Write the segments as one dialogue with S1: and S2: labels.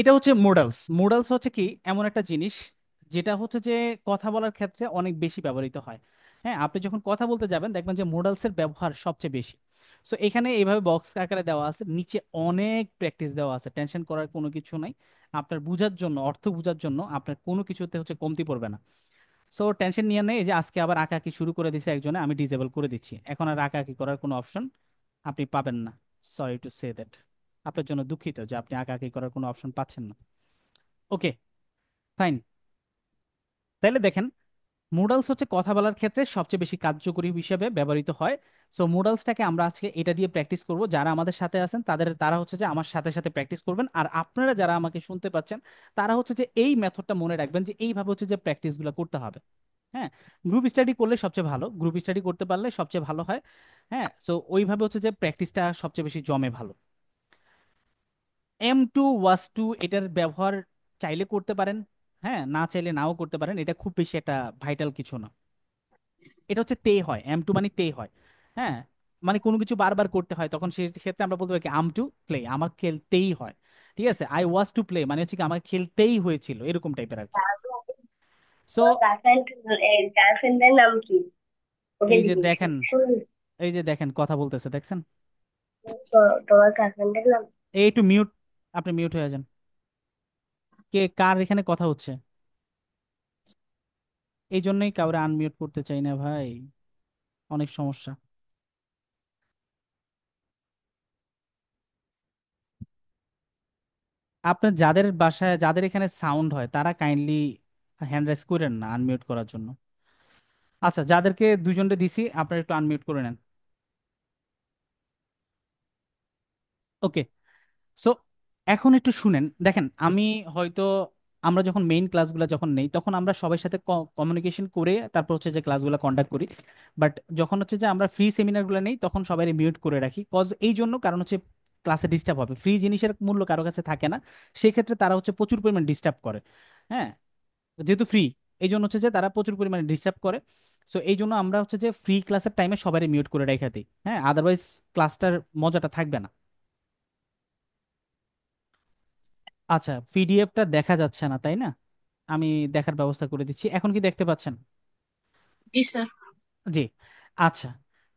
S1: এটা হচ্ছে modals. Modals হচ্ছে কি এমন একটা জিনিস যেটা হচ্ছে যে কথা বলার ক্ষেত্রে অনেক বেশি ব্যবহৃত হয়। হ্যাঁ, আপনি যখন কথা বলতে যাবেন দেখবেন যে মোডালসের ব্যবহার সবচেয়ে বেশি। সো এখানে এইভাবে বক্স আকারে দেওয়া আছে, নিচে অনেক প্র্যাকটিস দেওয়া আছে, টেনশন করার কোনো কিছু নাই। আপনার বুঝার জন্য, অর্থ বুঝার জন্য আপনার কোনো কিছুতে হচ্ছে কমতি পড়বে না। সো টেনশন নিয়ে নেই, এই যে আজকে আবার আঁকাআঁকি শুরু করে দিছে একজনে, আমি ডিসেবল করে দিচ্ছি, এখন আর আঁকাআঁকি করার কোনো অপশন আপনি পাবেন না। সরি টু সে দ্যাট, আপনার জন্য দুঃখিত যে আপনি আঁকাআঁকি করার কোনো অপশন পাচ্ছেন না। ওকে, ফাইন। তাহলে দেখেন, মুডালস হচ্ছে কথা বলার ক্ষেত্রে সবচেয়ে বেশি কার্যকরী হিসেবে ব্যবহৃত হয়। সো মুডালসটাকে আমরা আজকে এটা দিয়ে প্র্যাকটিস করব। যারা আমাদের সাথে আছেন তারা হচ্ছে যে আমার সাথে সাথে প্র্যাকটিস করবেন, আর আপনারা যারা আমাকে শুনতে পাচ্ছেন তারা হচ্ছে যে এই মেথডটা মনে রাখবেন যে এইভাবে হচ্ছে যে প্র্যাকটিসগুলো করতে হবে। হ্যাঁ, গ্রুপ স্টাডি করলে সবচেয়ে ভালো, গ্রুপ স্টাডি করতে পারলে সবচেয়ে ভালো হয়। হ্যাঁ, সো ওইভাবে হচ্ছে যে প্র্যাকটিসটা সবচেয়ে বেশি জমে ভালো। M2 ওয়াজ টু এটার ব্যবহার চাইলে করতে পারেন, হ্যাঁ, না চাইলে নাও করতে পারেন, এটা খুব বেশি একটা ভাইটাল কিছু না। এটা হচ্ছে তে হয়, M2 মানে তে হয়। হ্যাঁ, মানে কোনো কিছু বারবার করতে হয়, তখন সেই ক্ষেত্রে আমরা বলতে পারি কি আম টু প্লে, আমার খেলতেই হয়। ঠিক আছে, আই ওয়াজ টু প্লে মানে হচ্ছে কি আমার খেলতেই হয়েছিল, এরকম টাইপের আর কি। সো
S2: তোমার গার্লফ্রেন্ড গার্লফ্রেন্ডের নাম কি? ওকে
S1: এই যে
S2: জিজ্ঞেস
S1: দেখেন,
S2: করছি।
S1: এই যে দেখেন কথা বলতেছে দেখছেন।
S2: তোমার গার্লফ্রেন্ডের নাম?
S1: এই একটু মিউট, আপনি মিউট হয়ে যান। কে কার এখানে কথা হচ্ছে? এই জন্যই কাউরে আনমিউট করতে চাই না ভাই, অনেক সমস্যা। আপনার যাদের বাসায়, যাদের এখানে সাউন্ড হয় তারা কাইন্ডলি হ্যান্ড রাইজ করেন না আনমিউট করার জন্য। আচ্ছা, যাদেরকে দুজনকে দিছি আপনারা একটু আনমিউট করে নেন। ওকে, সো এখন একটু শুনেন, দেখেন আমি হয়তো, আমরা যখন মেইন ক্লাসগুলো যখন নেই তখন আমরা সবার সাথে কমিউনিকেশন করে তারপর হচ্ছে যে ক্লাসগুলো কন্ডাক্ট করি। বাট যখন হচ্ছে যে আমরা ফ্রি সেমিনারগুলো নেই তখন সবাই মিউট করে রাখি, কজ এই জন্য কারণ হচ্ছে ক্লাসে ডিস্টার্ব হবে, ফ্রি জিনিসের মূল্য কারো কাছে থাকে না, সেই ক্ষেত্রে তারা হচ্ছে প্রচুর পরিমাণ ডিস্টার্ব করে। হ্যাঁ, যেহেতু ফ্রি, এই জন্য হচ্ছে যে তারা প্রচুর পরিমাণে ডিস্টার্ব করে। সো এই জন্য আমরা হচ্ছে যে ফ্রি ক্লাসের টাইমে সবাই মিউট করে রেখে দিই। হ্যাঁ, আদারওয়াইজ ক্লাসটার মজাটা থাকবে না। আচ্ছা, পিডিএফটা দেখা যাচ্ছে না তাই না? আমি দেখার ব্যবস্থা করে দিচ্ছি, এখন কি দেখতে পাচ্ছেন?
S2: জি স্যার।
S1: জি। আচ্ছা,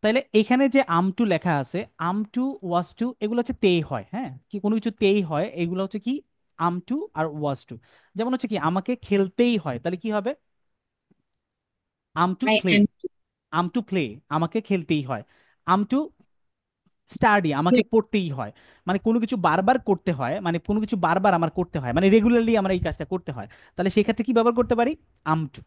S1: তাইলে এখানে যে আমটু লেখা আছে, আমটু ওয়াজ টু এগুলো হচ্ছে তেই হয়। হ্যাঁ, কি কোনো কিছু তেই হয় এগুলো হচ্ছে কি আমটু আর ওয়াজ টু। যেমন হচ্ছে কি আমাকে খেলতেই হয়, তাহলে কি হবে? আমটু
S2: আই
S1: প্লে,
S2: এম
S1: আমটু প্লে, আমাকে খেলতেই হয়। আমটু স্টাডি, আমাকে পড়তেই হয়। মানে কোনো কিছু বারবার করতে হয়, মানে কোনো কিছু বারবার আমার করতে হয়, মানে রেগুলারলি আমার এই কাজটা করতে হয়, তাহলে সেই ক্ষেত্রে কি ব্যবহার করতে পারি? আমটু।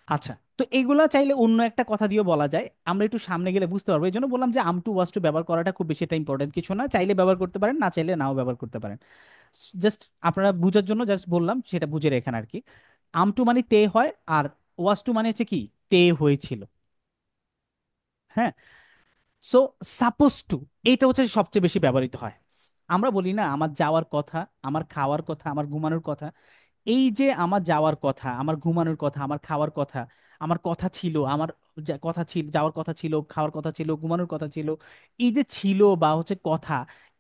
S1: আচ্ছা, তো এইগুলা চাইলে অন্য একটা কথা দিয়েও বলা যায়, আমরা একটু সামনে গেলে বুঝতে পারবো, এই জন্য বললাম যে আম টু ওয়াজ টু ব্যবহার করাটা খুব বেশি একটা ইম্পর্টেন্ট কিছু না, চাইলে ব্যবহার করতে পারেন, না চাইলে নাও ব্যবহার করতে পারেন। জাস্ট আপনারা বুঝার জন্য জাস্ট বললাম, সেটা বুঝে রেখেন আর কি। আম টু মানে তে হয়, আর ওয়াজ টু মানে হচ্ছে কি তে হয়েছিল। হ্যাঁ, সো সাপোজ টু, এইটা হচ্ছে সবচেয়ে বেশি ব্যবহৃত হয়। আমরা বলি না আমার যাওয়ার কথা, আমার খাওয়ার কথা, আমার ঘুমানোর কথা। এই যে আমার যাওয়ার কথা, আমার ঘুমানোর কথা, আমার খাওয়ার কথা, আমার কথা ছিল, আমার কথা ছিল, যাওয়ার কথা ছিল, খাওয়ার কথা ছিল, ঘুমানোর কথা ছিল, এই যে ছিল বা হচ্ছে কথা,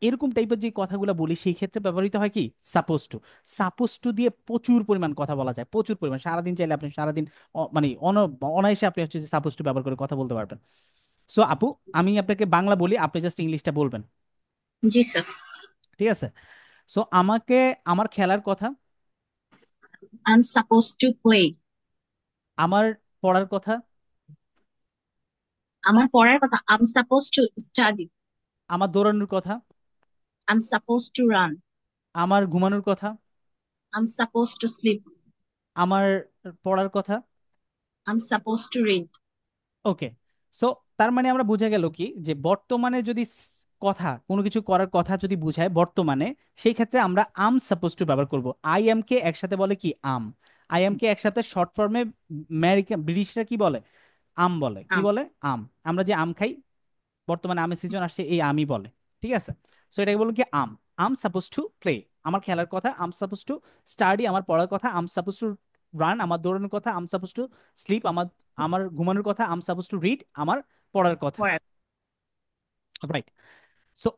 S1: এরকম টাইপের যে কথাগুলো বলি সেই ক্ষেত্রে ব্যবহৃত হয় কি সাপোজ টু। সাপোজ টু দিয়ে প্রচুর পরিমাণ কথা বলা যায়, প্রচুর পরিমাণ, সারাদিন চাইলে আপনি সারাদিন মানে অনায়াসে আপনি হচ্ছে সাপোজ টু ব্যবহার করে কথা বলতে পারবেন। সো আপু, আমি আপনাকে বাংলা বলি, আপনি জাস্ট ইংলিশটা বলবেন।
S2: জি স্যার।
S1: ঠিক আছে, সো আমাকে, আমার খেলার কথা,
S2: I'm supposed to play.
S1: আমার পড়ার কথা,
S2: আমার পড়ার কথা, I'm supposed to study.
S1: আমার দৌড়ানোর কথা,
S2: I'm supposed to run.
S1: আমার ঘুমানোর কথা,
S2: I'm supposed to sleep.
S1: আমার পড়ার কথা।
S2: I'm supposed to read.
S1: Okay, so তার মানে আমরা বোঝা গেল কি যে বর্তমানে যদি কথা, কোনো কিছু করার কথা যদি বোঝায় বর্তমানে, সেই ক্ষেত্রে আমরা আম সাপোজ টু ব্যবহার করব। আই এম কে একসাথে বলে কি আম। আই এম কে একসাথে শর্ট ফর্মে আমেরিকান ব্রিটিশরা কি বলে? আম বলে, কি বলে? আম। আমরা যে আম খাই, বর্তমানে আমের সিজন আসছে, এই আমই বলে। ঠিক আছে, সো এটাকে বলবো কি আম। আম সাপোজ টু প্লে, আমার খেলার কথা। আম সাপোজ টু স্টাডি, আমার পড়ার কথা। আম সাপোজ টু রান, আমার দৌড়ানোর কথা। আম সাপোজ টু স্লিপ, আমার আমার ঘুমানোর কথা। আম সাপোজ টু রিড, আমার পড়ার কথা। রাইট। সো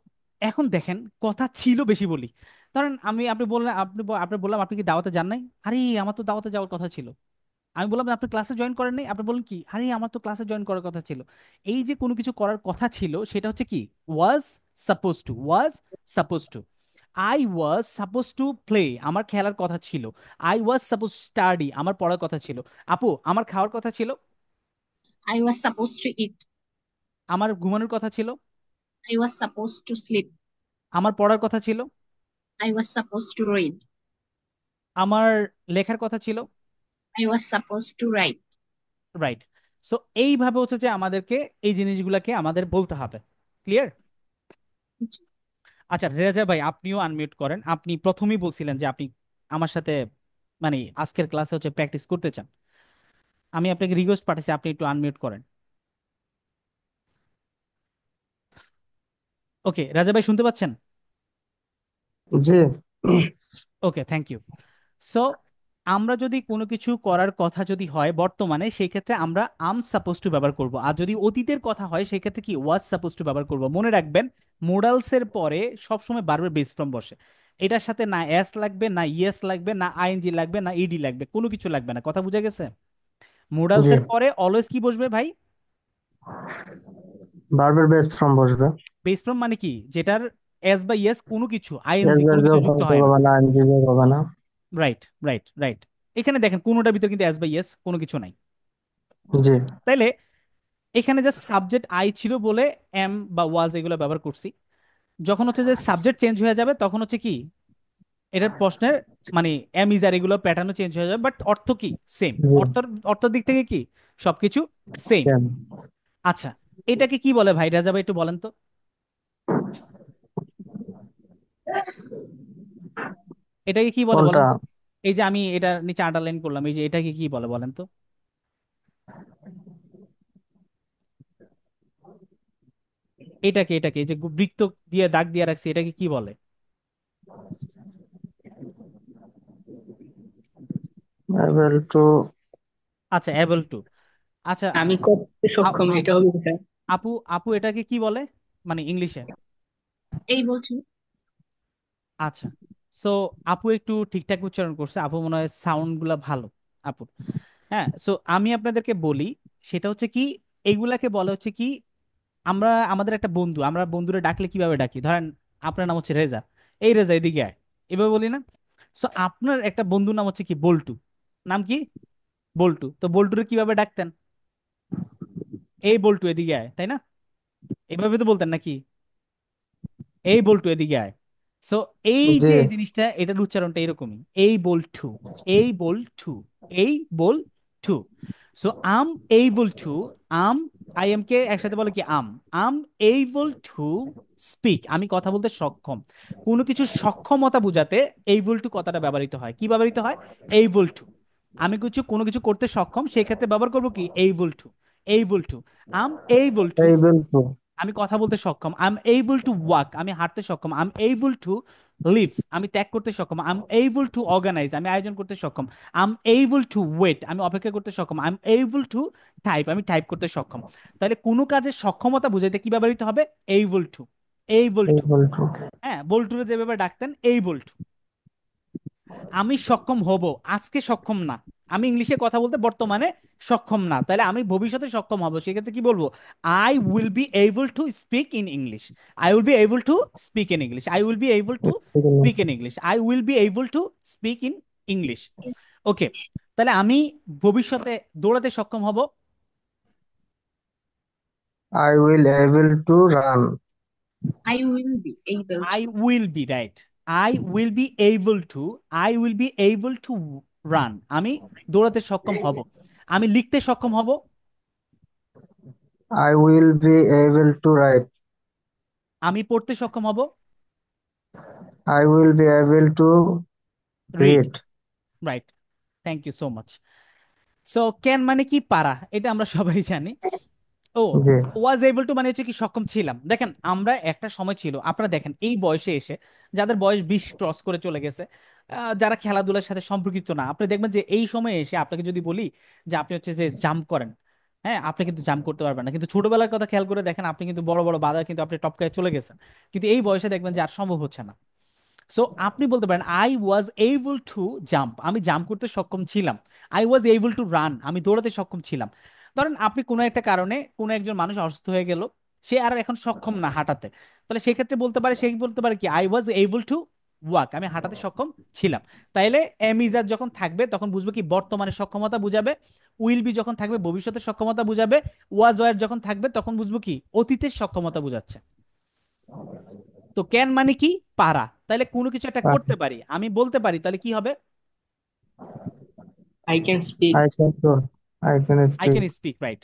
S1: এখন দেখেন, কথা ছিল বেশি বলি, ধরেন আপনি বললেন, আপনি বললাম আপনি কি দাওয়াতে যান নাই? আরে আমার তো দাওয়াতে যাওয়ার কথা ছিল। আমি বললাম যে আপনি ক্লাসে জয়েন করেন নাই, আপনি বলেন কি আরে আমার তো ক্লাসে জয়েন করার কথা ছিল। এই যে কোনো কিছু করার কথা ছিল সেটা হচ্ছে কি ওয়াজ suppose two. I was suppose to play, আমার খেলার কথা ছিল। আই ওয়াজ সাপোজ স্টাডি, আমার পড়ার কথা ছিল। আপু আমার খাওয়ার কথা ছিল।
S3: I was supposed to eat.
S1: আমার ঘুমানোর কথা ছিল।
S3: I was supposed to sleep.
S1: আমার পড়ার কথা ছিল।
S3: I was supposed to read.
S1: আমার লেখার কথা ছিল।
S3: I was supposed to write.
S1: Right. So এইভাবে হচ্ছে যে আমাদেরকে এই জিনিসগুলোকে আমাদের বলতে হবে। ক্লিয়ার? আচ্ছা রেজা ভাই আপনিও আনমিউট করেন, আপনি প্রথমেই বলছিলেন যে আপনি আমার সাথে মানে আজকের ক্লাসে হচ্ছে প্র্যাকটিস করতে চান। আমি আপনাকে রিকোয়েস্ট পাঠাচ্ছি, আপনি একটু আনমিউট করেন। ওকে রাজা ভাই শুনতে পাচ্ছেন?
S4: জি।
S1: Okay thank you. সো আমরা যদি কোনো কিছু করার কথা যদি হয় বর্তমানে, সেই ক্ষেত্রে আমরা আম সাপোজ টু ব্যবহার করব, আর যদি অতীতের কথা হয় সেই ক্ষেত্রে কি ওয়াজ সাপোজ টু ব্যবহার করব। মনে রাখবেন মোডালস এর পরে সবসময় বারবার বেস ফর্ম বসে। এটার সাথে না এস লাগবে, না ইয়েস লাগবে, না আইএনজি লাগবে, না ইডি লাগবে, কোনো কিছু লাগবে না। কথা বুঝা গেছে? মোডালস
S4: জি,
S1: এর পরে অলওয়েজ কি বসবে ভাই?
S4: ভার্বের বেস্ট ফর্ম বসবে।
S1: বেস ফর্ম মানে কি, যেটার এস বা ইয়েস কোনো কিছু
S4: এস
S1: আইএনজি কোনো
S4: ভার্ব
S1: কিছু
S4: যোগ
S1: যুক্ত
S4: হতে
S1: হয় না।
S4: হবে না, আইনজি যোগ হবে না।
S1: Right right right. এখানে দেখেন কোনোটার ভিতরে কিন্তু এস বা ইয়েস কোনো কিছু নাই।
S4: জি,
S1: তাইলে এখানে যে সাবজেক্ট আই ছিল বলে এম বা ওয়াজ এগুলো ব্যবহার করছি। যখন হচ্ছে যে সাবজেক্ট চেঞ্জ হয়ে যাবে তখন হচ্ছে কি এটার প্রশ্নের মানে এম ইজ আর এগুলো প্যাটার্নও চেঞ্জ হয়ে যাবে, বাট অর্থ কি সেম।
S4: জি,
S1: অর্থের দিক থেকে কি সবকিছু সেম।
S4: সেম।
S1: আচ্ছা এটাকে কি বলে ভাই? রাজা ভাই একটু বলেন তো, এটাকে কি বলে বলেন
S4: কোনটা?
S1: তো? এই যে আমি এটা নিচে আন্ডারলাইন করলাম, এই যে এটাকে কি বলে বলেন তো? এটাকে এই যে বৃত্ত দিয়ে দাগ দিয়ে রাখছি, এটাকে কি বলে?
S4: able to।
S1: আচ্ছা অ্যাবল টু। আচ্ছা
S3: আমি করতে
S1: আ-
S3: সক্ষম,
S1: আ-
S3: এটা হবে স্যার।
S1: আপু আপু এটাকে কি বলে মানে ইংলিশে?
S3: এই বলছি।
S1: আচ্ছা। সো আপু একটু ঠিকঠাক উচ্চারণ করছে, আপু মনে হয় সাউন্ড গুলা ভালো আপু। হ্যাঁ সো আমি আপনাদেরকে বলি সেটা হচ্ছে কি এগুলাকে বলে হচ্ছে কি আমরা আমাদের একটা বন্ধু, আমরা বন্ধুরা ডাকলে কিভাবে ডাকি? ধরেন আপনার নাম হচ্ছে রেজা, এই রেজা এদিকে আয়, এভাবে বলি না? সো আপনার একটা বন্ধুর নাম হচ্ছে কি বল্টু। নাম কি? বল্টু। তো বল্টুরে কিভাবে ডাকতেন? এই বল্টু এদিকে আয়, তাই না? এভাবে তো বলতেন নাকি? এই বল্টু এদিকে আয়। সো এই
S4: জি,
S1: যে এই জিনিসটা এটার উচ্চারণটা এরকমই, এই বল্টু, এই বল্টু, এই বল্টু। So am able to, am I am কে একসাথে বলে কি আম এইবল টু স্পিক, আমি কথা বলতে সক্ষম। কোনো কিছু সক্ষমতা বোঝাতে এইবল টু কথাটা ব্যবহৃত হয়। কি ব্যবহৃত হয়? Able two. আমি কোনো কিছু করতে সক্ষম সেই ক্ষেত্রে ব্যবহার করবো কি able to. Able to. Am able to,
S4: able to।
S1: আমি কথা বলতে সক্ষম। I am able to walk, আমি হাঁটতে সক্ষম। I am able to leave, আমি ত্যাগ করতে সক্ষম। I am able to organise, আমি আয়োজন করতে সক্ষম। I am able to wait, আমি অপেক্ষা করতে সক্ষম। I am able to type, আমি টাইপ করতে সক্ষম। তাহলে কোনো কাজের সক্ষমতা বুঝাইতে কি ব্যবহৃত হবে? Able to. Able to.
S4: able to।
S1: হ্যাঁ বল্টুরে যেভাবে ডাকতেন এইবল টু। আমি সক্ষম হব, আজকে সক্ষম না। আমি ইংলিশে কথা বলতে বর্তমানে সক্ষম না, তাহলে আমি ভবিষ্যতে সক্ষম হব, সেক্ষেত্রে কি বলবো? I will be able to speak in English. I will be able to speak in English. I will be able to speak in English. I will be able to speak in English. Okay. তাহলে আমি ভবিষ্যতে দৌড়াতে সক্ষম হব।
S4: I will able to run।
S3: I will be able
S1: I
S3: to.
S1: Will be right. I will be able two, I will be able to run, আমি দৌড়াতে সক্ষম হব। আমি লিখতে সক্ষম হব।
S4: I will be able to write।
S1: আমি পড়তে সক্ষম হব।
S4: I will be able to
S1: read.
S4: read।
S1: Right. Thank you so much. So can মানে কি পারা, এটা আমরা সবাই জানি। ও
S4: জি,
S1: ওয়াজ এবল টু মানে হচ্ছে কি সক্ষম ছিলাম। দেখেন আমরা একটা সময় ছিল, আপনারা দেখেন এই বয়সে এসে যাদের বয়স 20 ক্রস করে চলে গেছে, যারা খেলাধুলার সাথে সম্পর্কিত না, আপনি দেখবেন যে এই সময়ে এসে আপনাকে যদি বলি যে আপনি হচ্ছে যে জাম্প করেন, হ্যাঁ আপনি কিন্তু জাম্প করতে পারবেন না। কিন্তু ছোটবেলার কথা খেয়াল করে দেখেন, আপনি কিন্তু বড় বড় বাধা কিন্তু আপনি টপকায় চলে গেছেন। কিন্তু এই বয়সে দেখবেন যে আর সম্ভব হচ্ছে না। সো আপনি বলতে পারেন I was able to jump, আমি জাম্প করতে সক্ষম ছিলাম। I was able to run, আমি দৌড়াতে সক্ষম ছিলাম। ধরেন আপনি কোনো একটা কারণে কোনো একজন মানুষ অসুস্থ হয়ে গেল, সে আর এখন সক্ষম না হাঁটাতে, তাহলে সেক্ষেত্রে বলতে পারে, সে বলতে পারে কি I was able to walk, আমি হাঁটাতে সক্ষম ছিলাম। তাইলে এমিজার যখন থাকবে তখন বুঝবে কি বর্তমানে সক্ষমতা বুঝাবে, উইল বি যখন থাকবে ভবিষ্যতের সক্ষমতা বুঝাবে, ওয়াজ ওয়ার যখন থাকবে তখন বুঝবো কি অতীতের সক্ষমতা বুঝাচ্ছে। তো ক্যান মানে কি পারা, তাহলে কোনো কিছু একটা করতে পারি, আমি বলতে পারি, তাহলে কি হবে?
S3: I can speak.
S4: I can do. I can
S1: I
S4: speak.
S1: Can speak, right.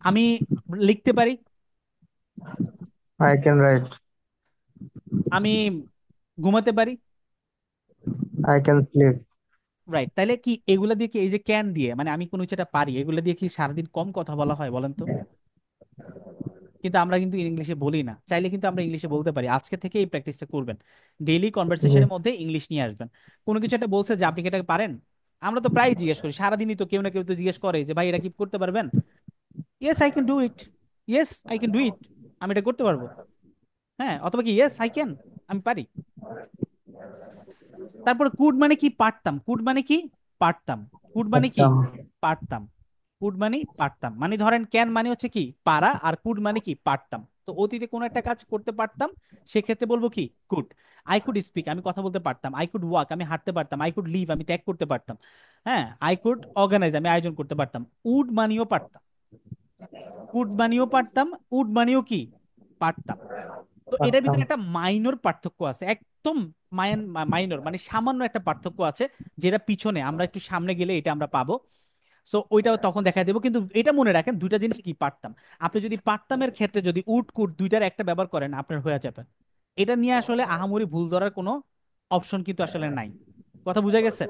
S1: আমি লিখতে পারি,
S4: I can write.
S1: আমি ঘুমাতে পারি,
S4: I can sleep.
S1: রাইট। তাহলে কি এগুলা দিয়ে কি, এই যে ক্যান দিয়ে মানে আমি কোনো কিছু একটা পারি, এগুলা দিয়ে কি সারাদিন কম কথা বলা হয় বলেন তো? কিন্তু আমরা কিন্তু ইংলিশে বলি না, চাইলে কিন্তু আমরা ইংলিশে বলতে পারি। আজকে থেকে এই প্র্যাকটিসটা করবেন, ডেইলি কনভারসেশনের
S4: Yes.
S1: মধ্যে ইংলিশ নিয়ে আসবেন। কোনো কিছু একটা বলছে যে আপনি কি এটা পারেন, আমরা তো প্রায় জিজ্ঞেস করি, সারাদিনই তো কেউ না কেউ তো জিজ্ঞেস করে যে ভাই এটা কি করতে পারবেন? Yes I can do it, yes I can do it, আমি এটা করতে পারবো। হ্যাঁ, অথবা কি ইয়েস আই ক্যান, আমি পারি। তারপর কুড মানে কি পারতাম, কুড মানে কি পারতাম, কুড মানে কি
S4: Patam.
S1: পারতাম, কুড মানে পারতাম। মানে ধরেন ক্যান মানে হচ্ছে কি পারা, আর কুড মানে কি পারতাম। তো অতীতে কোনো একটা কাজ করতে পারতাম, সেক্ষেত্রে বলবো কি কুড। আই কুড স্পিক, আমি কথা বলতে পারতাম। আই কুড ওয়াক, আমি হাঁটতে পারতাম। আই কুড লিভ, আমি ত্যাগ করতে পারতাম। হ্যাঁ, আই কুড অর্গানাইজ, আমি আয়োজন করতে পারতাম। উড মানিও পারতাম, কুড মানিও পারতাম, উড মানিও কি পারতাম। তো এটার ভিতরে
S4: Patam.
S1: একটা মাইনর পার্থক্য আছে, একদম মাইনর মানে সামান্য একটা পার্থক্য আছে, যেটা পিছনে আমরা একটু সামনে গেলে এটা আমরা পাবো। সো ওইটাও তখন দেখা দেবো, কিন্তু এটা মনে রাখেন দুইটা জিনিস কি পারতাম। আপনি যদি পারতামের ক্ষেত্রে যদি উড কুড দুইটার একটা ব্যবহার করেন আপনার হয়ে যাবে। এটা নিয়ে আসলে আহামরি ভুল ধরার কোনো অপশন কিন্তু আসলে নাই। কথা বোঝা গেছে?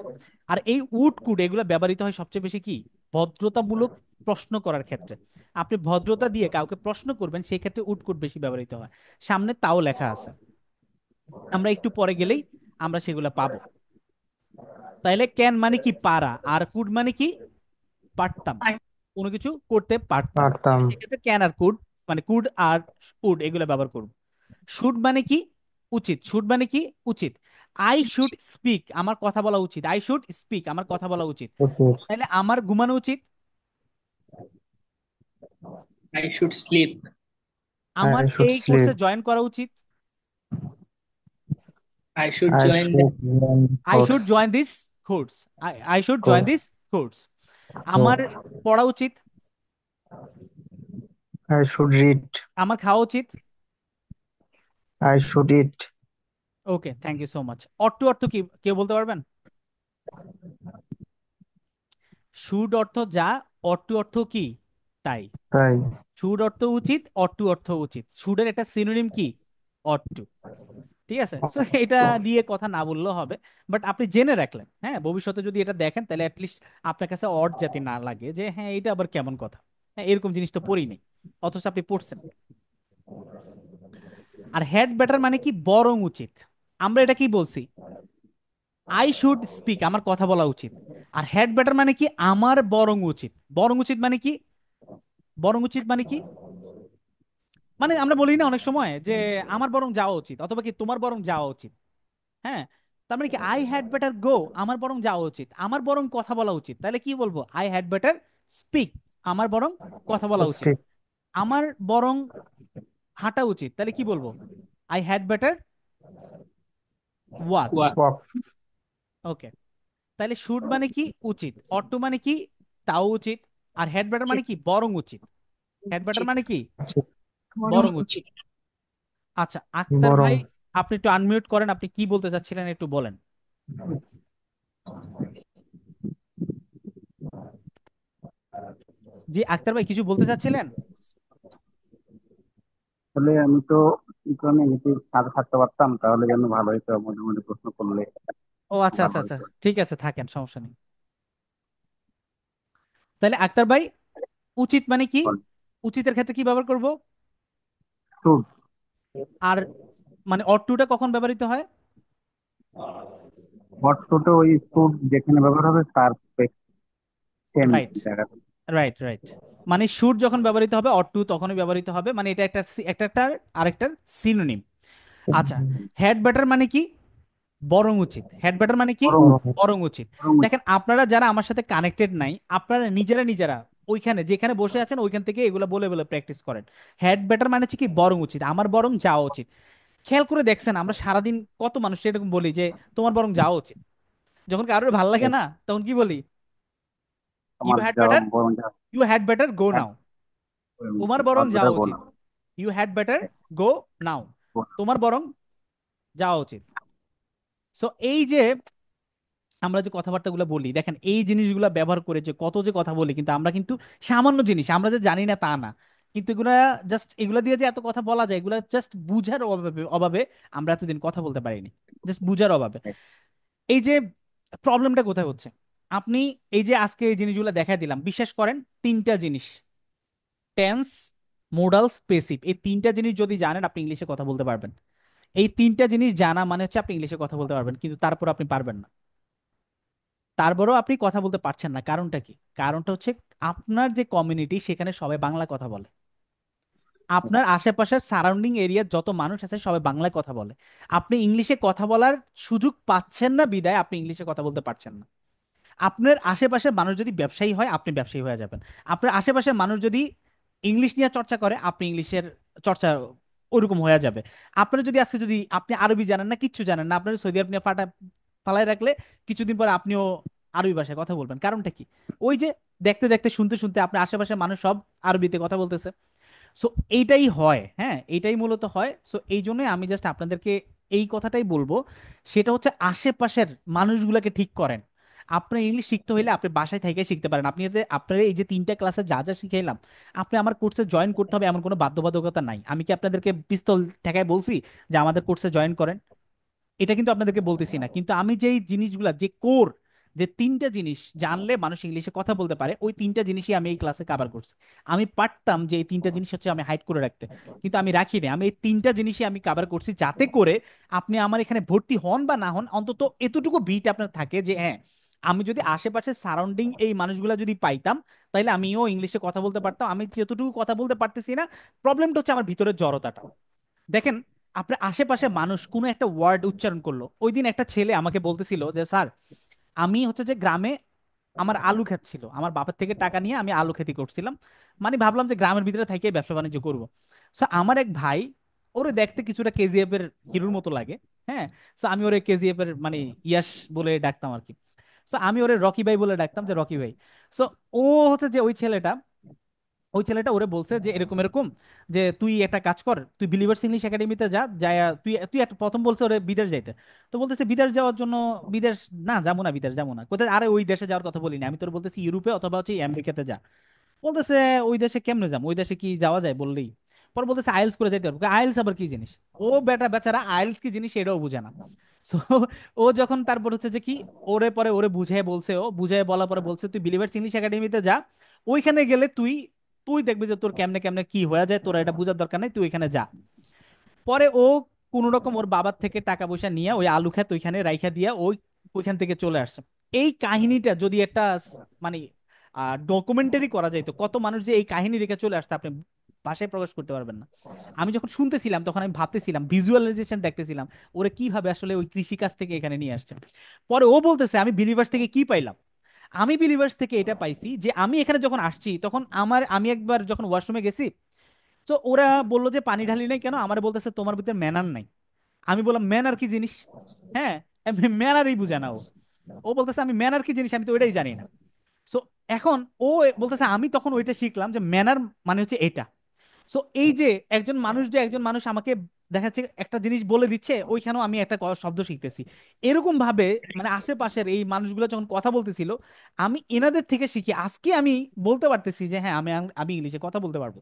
S1: আর এই উড কুড এগুলো ব্যবহৃত হয় সবচেয়ে বেশি কি ভদ্রতামূলক প্রশ্ন করার ক্ষেত্রে। আপনি ভদ্রতা দিয়ে কাউকে প্রশ্ন করবেন, সেই ক্ষেত্রে উড কুড বেশি ব্যবহৃত হয়। সামনে তাও লেখা আছে, আমরা একটু পরে গেলেই আমরা সেগুলো পাবো। তাইলে ক্যান মানে কি পারা, আর কুড মানে কি পারতাম, কোনো কিছু করতে পারতাম।
S4: Patam.
S1: সেক্ষেত্রে ক্যান আর কুড মানে কুড আর উড এগুলো ব্যবহার করব। শুড মানে কি উচিত, শুড মানে কি উচিত। আই শুড স্পিক, আমার কথা বলা উচিত। আই শুড স্পিক, আমার কথা বলা উচিত।
S4: Okay.
S1: তাহলে আমার ঘুমানো উচিত,
S3: I should sleep.
S1: আমার
S4: I should
S1: এই কোর্সে
S4: sleep.
S1: জয়েন করা উচিত।
S3: I should
S4: I
S3: join
S4: should
S3: the
S4: run
S1: I should
S4: course.
S1: Join this course, I should join
S4: Course.
S1: This course. আমার
S4: Course.
S1: পড়া উচিত,
S4: I should read.
S1: আমার খাওয়া উচিত।
S4: I should eat.
S1: Okay, thank you so much. Ought to অর্থ কি কেউ বলতে পারবেন? শুড অর্থ যা, অট টু অর্থ কি তাই।
S4: Right.
S1: শুড অর্থ উচিত, অট টু অর্থ উচিত। শুডের একটা সিনোনিম কি অট টু। ঠিক আছে, সো এটা নিয়ে কথা না বললেও হবে, বাট আপনি জেনে রাখলেন। হ্যাঁ, ভবিষ্যতে যদি এটা দেখেন তাহলে অ্যাটলিস্ট আপনার কাছে অড যাতে না লাগে যে হ্যাঁ এটা আবার কেমন কথা। হ্যাঁ, এরকম জিনিস তো পড়ি নেই, অথচ আপনি পড়ছেন। আর হেড বেটার মানে কি বরং উচিত। আমরা এটা কি বলছি, আই শুড স্পিক, আমার কথা বলা উচিত। আর হেড বেটার মানে কি আমার বরং উচিত। বরং উচিত মানে কি, বরং উচিত মানে কি, মানে আমরা বলি না অনেক সময় যে আমার বরং যাওয়া উচিত, অথবা কি তোমার বরং যাওয়া উচিত। হ্যাঁ, তার মানে কি আই হ্যাড বেটার গো, আমার বরং যাওয়া উচিত, আমার বরং কথা বলা উচিত। তাহলে কি বলবো, আই হ্যাড বেটার স্পিক, আমার বরং কথা বলা উচিত।
S4: Speak.
S1: আমার বরং হাঁটা উচিত, তাহলে কি বলবো, I had better walk.
S3: work.
S4: Walk.
S1: ওকে, তাহলে শুড মানে কি উচিত, অট টু মানে কি তাও উচিত, আর হেড বেটার মানে কি বরং উচিত। হেড বেটার
S3: উচিত,
S1: মানে কি
S3: বরং
S1: বরং উচিত।
S3: উচিত।
S1: আচ্ছা আক্তার ভাই,
S4: Borong.
S1: আপনি একটু আনমিউট করেন, আপনি কি বলতে চাচ্ছিলেন একটু বলেন। জি আক্তার ভাই কিছু বলতে চাচ্ছিলেন?
S5: আসলে আমি তো ইকোনমি সাথে থাকতে পারতাম তাহলে যেন ভালো হতো, মধ্যে মধ্যে প্রশ্ন করলে
S1: ও আচ্ছা
S5: ভালো
S1: আচ্ছা আচ্ছা,
S5: হতো।
S1: ঠিক আছে থাকেন, সমস্যা নেই। তাহলে আক্তার ভাই, উচিত মানে কি, উচিতের ক্ষেত্রে কি ব্যবহার করব?
S5: শুড,
S1: আর মানে অট্টুটা কখন ব্যবহৃত হয়?
S5: বটফুটে ওই শুড যেখানে ব্যবহার হবে তার সেম
S1: রাইট,
S5: জায়গাতে।
S1: Right right. মানে শুড যখন ব্যবহৃত হবে অট্টু তখনই ব্যবহৃত হবে, মানে এটা একটা একটা আরেকটার সিনোনিম। আচ্ছা, হেড বেটার মানে কি? বরং উচিত। হ্যাড বেটার মানে কি?
S5: বরং
S1: বরং উচিত।
S5: বরং
S1: দেখেন আপনারা যারা আমার সাথে কানেক্টেড নাই, আপনারা নিজেরা নিজেরা ওইখানে যেখানে বসে আছেন ওইখান থেকে এগুলো বলে বলে প্র্যাকটিস করেন। হ্যাড বেটার মানে হচ্ছে কি বরং উচিত, আমার বরং যাওয়া উচিত। খেয়াল করে দেখছেন আমরা সারাদিন কত মানুষ এরকম বলি যে তোমার বরং যাওয়া উচিত। যখন কারোর ভালো লাগে না তখন কি বলি? ইউ
S5: আমার
S1: হ্যাড
S5: যা
S1: বেটার,
S5: বরং যা
S1: ইউ হ্যাড বেটার গো নাও। তোমার বরং
S5: বেটার
S1: যাওয়া
S5: গো
S1: উচিত,
S5: না।
S1: ইউ হ্যাড বেটার গো নাও। তোমার বরং যাওয়া উচিত। সো এই যে আমরা যে কথাবার্তাগুলো বলি, দেখেন এই জিনিসগুলো ব্যবহার করে যে কত যে কথা বলি, কিন্তু আমরা কিন্তু সামান্য জিনিস আমরা যে জানি না তা না, কিন্তু এগুলা জাস্ট এগুলা দিয়ে যে এত কথা বলা যায় এগুলা জাস্ট বুঝার অভাবে অভাবে আমরা এতদিন কথা বলতে পারিনি, জাস্ট বুঝার অভাবে। এই যে প্রবলেমটা কোথায় হচ্ছে, আপনি এই যে আজকে এই জিনিসগুলো দেখা দিলাম, বিশ্বাস করেন তিনটা জিনিস, টেন্স, মোডাল, স্পেসিভ, এই তিনটা জিনিস যদি জানেন আপনি ইংলিশে কথা বলতে পারবেন। এই তিনটা জিনিস জানা মানে হচ্ছে আপনি ইংলিশে কথা বলতে পারবেন, কিন্তু তারপর আপনি পারবেন না। তারপরেও আপনি কথা বলতে পারছেন না, কারণটা কি? কারণটা হচ্ছে আপনার যে কমিউনিটি সেখানে সবাই বাংলা কথা বলে। আপনার আশেপাশের সারাউন্ডিং এরিয়ার যত মানুষ আছে সবাই বাংলায় কথা বলে। আপনি ইংলিশে কথা বলার সুযোগ পাচ্ছেন না বিদায় আপনি ইংলিশে কথা বলতে পারছেন না। আপনার আশেপাশের মানুষ যদি ব্যবসায়ী হয় আপনি ব্যবসায়ী হয়ে যাবেন। আপনার আশেপাশের মানুষ যদি ইংলিশ নিয়ে চর্চা করে আপনি ইংলিশের চর্চা ওইরকম হয়ে যাবে। আপনার যদি আজকে যদি আপনি আরবি জানেন না, কিচ্ছু জানেন না, আপনার সৌদি আরব নিয়ে ফালাই রাখলে কিছুদিন পরে আপনিও আরবি ভাষায় কথা বলবেন। কারণটা কি? ওই যে দেখতে দেখতে শুনতে শুনতে আপনার আশেপাশের মানুষ সব আরবিতে কথা বলতেছে। সো এইটাই হয়, হ্যাঁ এইটাই মূলত হয়। সো এই জন্যই আমি জাস্ট আপনাদেরকে এই কথাটাই বলবো, সেটা হচ্ছে আশেপাশের মানুষগুলোকে ঠিক করেন। আপনি ইংলিশ শিখতে হইলে আপনি বাসায় থেকে শিখতে পারেন। আপনি আপনার এই যে তিনটা ক্লাসে যা যা শিখাইলাম আপনি আমার কোর্সে জয়েন করতে হবে এমন কোনো বাধ্যবাধকতা নাই। আমি কি আপনাদেরকে পিস্তল ঠেকায় বলছি যে আমাদের কোর্সে জয়েন করেন? এটা কিন্তু আপনাদেরকে বলতেছি না, কিন্তু আমি যেই জিনিসগুলা যে কোর, যে তিনটা জিনিস জানলে মানুষ ইংলিশে কথা বলতে পারে, ওই তিনটা জিনিসই আমি এই ক্লাসে কভার করছি। আমি পারতাম যে এই তিনটা জিনিস হচ্ছে আমি হাইড করে রাখতে, কিন্তু আমি রাখিনি। আমি এই তিনটা জিনিসই আমি কভার করছি যাতে করে আপনি আমার এখানে ভর্তি হন বা না হন অন্তত এতটুকু বিট আপনার থাকে যে হ্যাঁ আমি যদি আশেপাশে সারাউন্ডিং এই মানুষগুলা যদি পাইতাম তাহলে আমিও ইংলিশে কথা বলতে পারতাম। আমি যতটুকু কথা বলতে পারতেছি না, প্রবলেমটা হচ্ছে আমার ভিতরের জড়তাটা। দেখেন আপনার আশেপাশে মানুষ কোনো একটা ওয়ার্ড উচ্চারণ করলো, ওই দিন একটা ছেলে আমাকে বলতেছিল যে স্যার আমি হচ্ছে যে গ্রামে আমার আলু ক্ষেত ছিল, আমার বাবার থেকে টাকা নিয়ে আমি আলু খেতি করছিলাম, মানে ভাবলাম যে গ্রামের ভিতরে থেকে ব্যবসা বাণিজ্য করবো। সো আমার এক ভাই, ওরে দেখতে কিছুটা কেজিএফ এর হিরোর মতো লাগে, হ্যাঁ। সো আমি ওরে কেজিএফ এর মানে ইয়াস বলে ডাকতাম আর কি। সো আমি ওরে রকি ভাই বলে ডাকতাম, যে রকি ভাই। সো ও হচ্ছে যে ওই ছেলেটা ওরে বলছে যে এরকম এরকম, যে তুই একটা কাজ কর, তুই বিলিভার্স ইংলিশ একাডেমিতে যা, যায় তুই তুই একটা প্রথম বলছে ওরে বিদেশ যাইতে। তো বলতেছে বিদেশ যাওয়ার জন্য, বিদেশ না যাবো না, বিদেশ যাবো না কোথায়, আরে ওই দেশে যাওয়ার কথা বলিনি আমি, তোর বলতেছি ইউরোপে অথবা হচ্ছে আমেরিকাতে যা। বলতেছে ওই দেশে কেমনে যাবো, ওই দেশে কি যাওয়া যায় বললেই? পর বলতেছে আইএলস করে যাইতে পারবো। আইএলস আবার কি জিনিস? ও বেটা বেচারা আইএলস কি জিনিস এটাও বুঝে না। সো ও যখন তারপর হচ্ছে যে কি, ওরে পরে ওরে বুঝাই বলছে, ও বুঝাই বলার পরে বলছে তুই বিলিভার্স ইংলিশ একাডেমিতে যা, ওইখানে গেলে তুই তুই দেখবি যে তোর কেমনে কেমনে কি হয়ে যায়, তোর এটা বোঝার দরকার নেই, তুই ওইখানে যা। পরে ও কোন রকম ওর বাবার থেকে টাকা পয়সা নিয়ে ওই আলু ক্ষেত ওইখানে রাইখা দিয়া ওইখান থেকে চলে আসছে। এই কাহিনীটা যদি একটা মানে ডকুমেন্টারি করা যাইতো, কত মানুষ যে এই কাহিনী দেখে চলে আসছে আপনি ভাষায় প্রকাশ করতে পারবেন না। আমি যখন শুনতেছিলাম তখন আমি ভাবতেছিলাম, ভিজুয়ালাইজেশন দেখতেছিলাম ওরা কিভাবে আসলে ওই কৃষি কাজ থেকে এখানে নিয়ে আসছে। পরে ও বলতেছে আমি বিলিভার্স থেকে কি পাইলাম, আমি বিলিভার্স থেকে এটা পাইছি যে আমি এখানে যখন আসছি তখন আমি একবার যখন ওয়াশরুমে গেছি, তো ওরা বললো যে পানি ঢালি নাই কেন, আমার বলতেছে তোমার ভিতরে ম্যানার নাই। আমি বললাম ম্যানার কি জিনিস? হ্যাঁ, ম্যানারই বুঝে না ও। ও বলতেছে আমি ম্যানার কি জিনিস আমি তো ওইটাই জানি না। সো এখন ও বলতেছে আমি তখন ওইটা শিখলাম যে ম্যানার মানে হচ্ছে এটা। সো এই যে একজন মানুষ আমাকে দেখাচ্ছে একটা জিনিস বলে দিচ্ছে, ওইখানেও আমি একটা শব্দ শিখতেছি। এরকম ভাবে মানে আশেপাশের এই মানুষগুলো যখন কথা বলতেছিল আমি এনাদের থেকে শিখি আজকে আমি বলতে পারতেছি যে হ্যাঁ আমি আমি ইংলিশে কথা বলতে পারবো।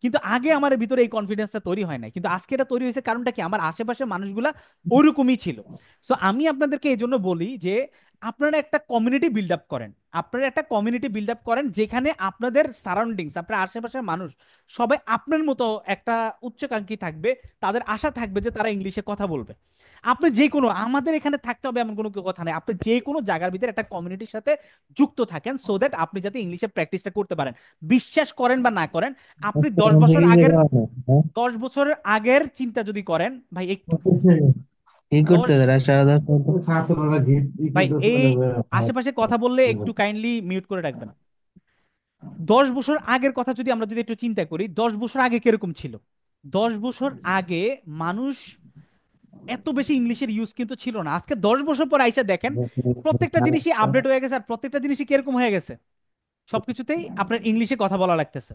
S1: কিন্তু আগে আমার ভিতরে এই কনফিডেন্সটা তৈরি হয় নাই, কিন্তু আজকে এটা তৈরি হয়েছে। কারণটা কি? আমার আশেপাশের মানুষগুলা ওইরকমই ছিল। সো আমি আপনাদেরকে এই জন্য বলি যে আপনারা একটা কমিউনিটি বিল্ড আপ করেন। আপনারা একটা কমিউনিটি বিল্ড আপ করেন যেখানে আপনাদের সারাউন্ডিংস, আপনার আশেপাশের মানুষ সবাই আপনার মতো একটা উচ্চাকাঙ্ক্ষী থাকবে, তাদের আশা থাকবে যে তারা ইংলিশে কথা বলবে। আপনি যে কোনো, আমাদের এখানে থাকতে হবে এমন কোনো কথা নেই, আপনি যে কোনো জায়গার ভিতরে একটা কমিউনিটির সাথে যুক্ত থাকেন সো দ্যাট আপনি যাতে ইংলিশে প্র্যাকটিসটা করতে পারেন। বিশ্বাস করেন বা না করেন, আপনি
S4: আচ্ছা,
S1: 10 বছর
S4: দেখি যে
S1: আগের
S4: রাখো, হ্যাঁ?
S1: 10 বছরের আগের চিন্তা যদি করেন ভাই একটু,
S4: কি করতে
S1: 10,
S4: দেয় সারা
S1: ভাই এই আশেপাশে কথা বললে একটু কাইন্ডলি মিউট করে রাখবেন। 10 বছর আগের কথা যদি আমরা একটু চিন্তা করি, 10 বছর আগে কিরকম ছিল? 10 বছর আগে মানুষ এত বেশি ইংলিশের ইউজ কিন্তু ছিল না। আজকে 10 বছর পর আইসা দেখেন প্রত্যেকটা জিনিসই আপডেট হয়ে গেছে, আর প্রত্যেকটা জিনিসই কিরকম হয়ে গেছে, সবকিছুতেই আপনার ইংলিশে কথা বলা লাগতেছে,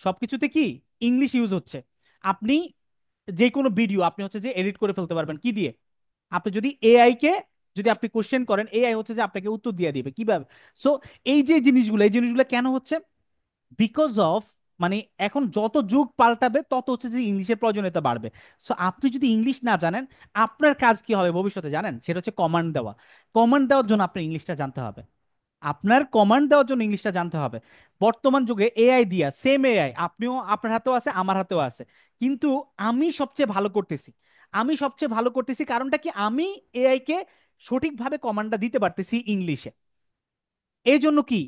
S1: সবকিছুতে কি ইংলিশ ইউজ হচ্ছে। আপনি যে কোনো ভিডিও আপনি হচ্ছে যে এডিট করে ফেলতে পারবেন কি দিয়ে? আপনি যদি এআই কে যদি আপনি কোশ্চেন করেন, এআই হচ্ছে যে আপনাকে উত্তর দিয়ে দিবে কিভাবে। সো এই জিনিসগুলো কেন হচ্ছে? বিকজ অফ, মানে এখন যত যুগ পাল্টাবে তত হচ্ছে যে ইংলিশের প্রয়োজনীয়তা বাড়বে। সো আপনি যদি ইংলিশ না জানেন, আপনার কাজ কি হবে ভবিষ্যতে জানেন? সেটা হচ্ছে কমান্ড দেওয়া। কমান্ড দেওয়ার জন্য আপনি ইংলিশটা জানতে হবে। আপনার কমান্ড দেওয়ার জন্য ইংলিশটা জানতে হবে। বর্তমান যুগে এআই দিয়া, সেম এআই আপনিও আপনার হাতেও আছে, আমার হাতেও আছে, কিন্তু আমি সবচেয়ে ভালো করতেছি। আমি সবচেয়ে ভালো করতেছি কারণটা কি? আমি এআই কে সঠিকভাবে কমান্ডটা দিতে পারতেছি ইংলিশে। এই জন্য কি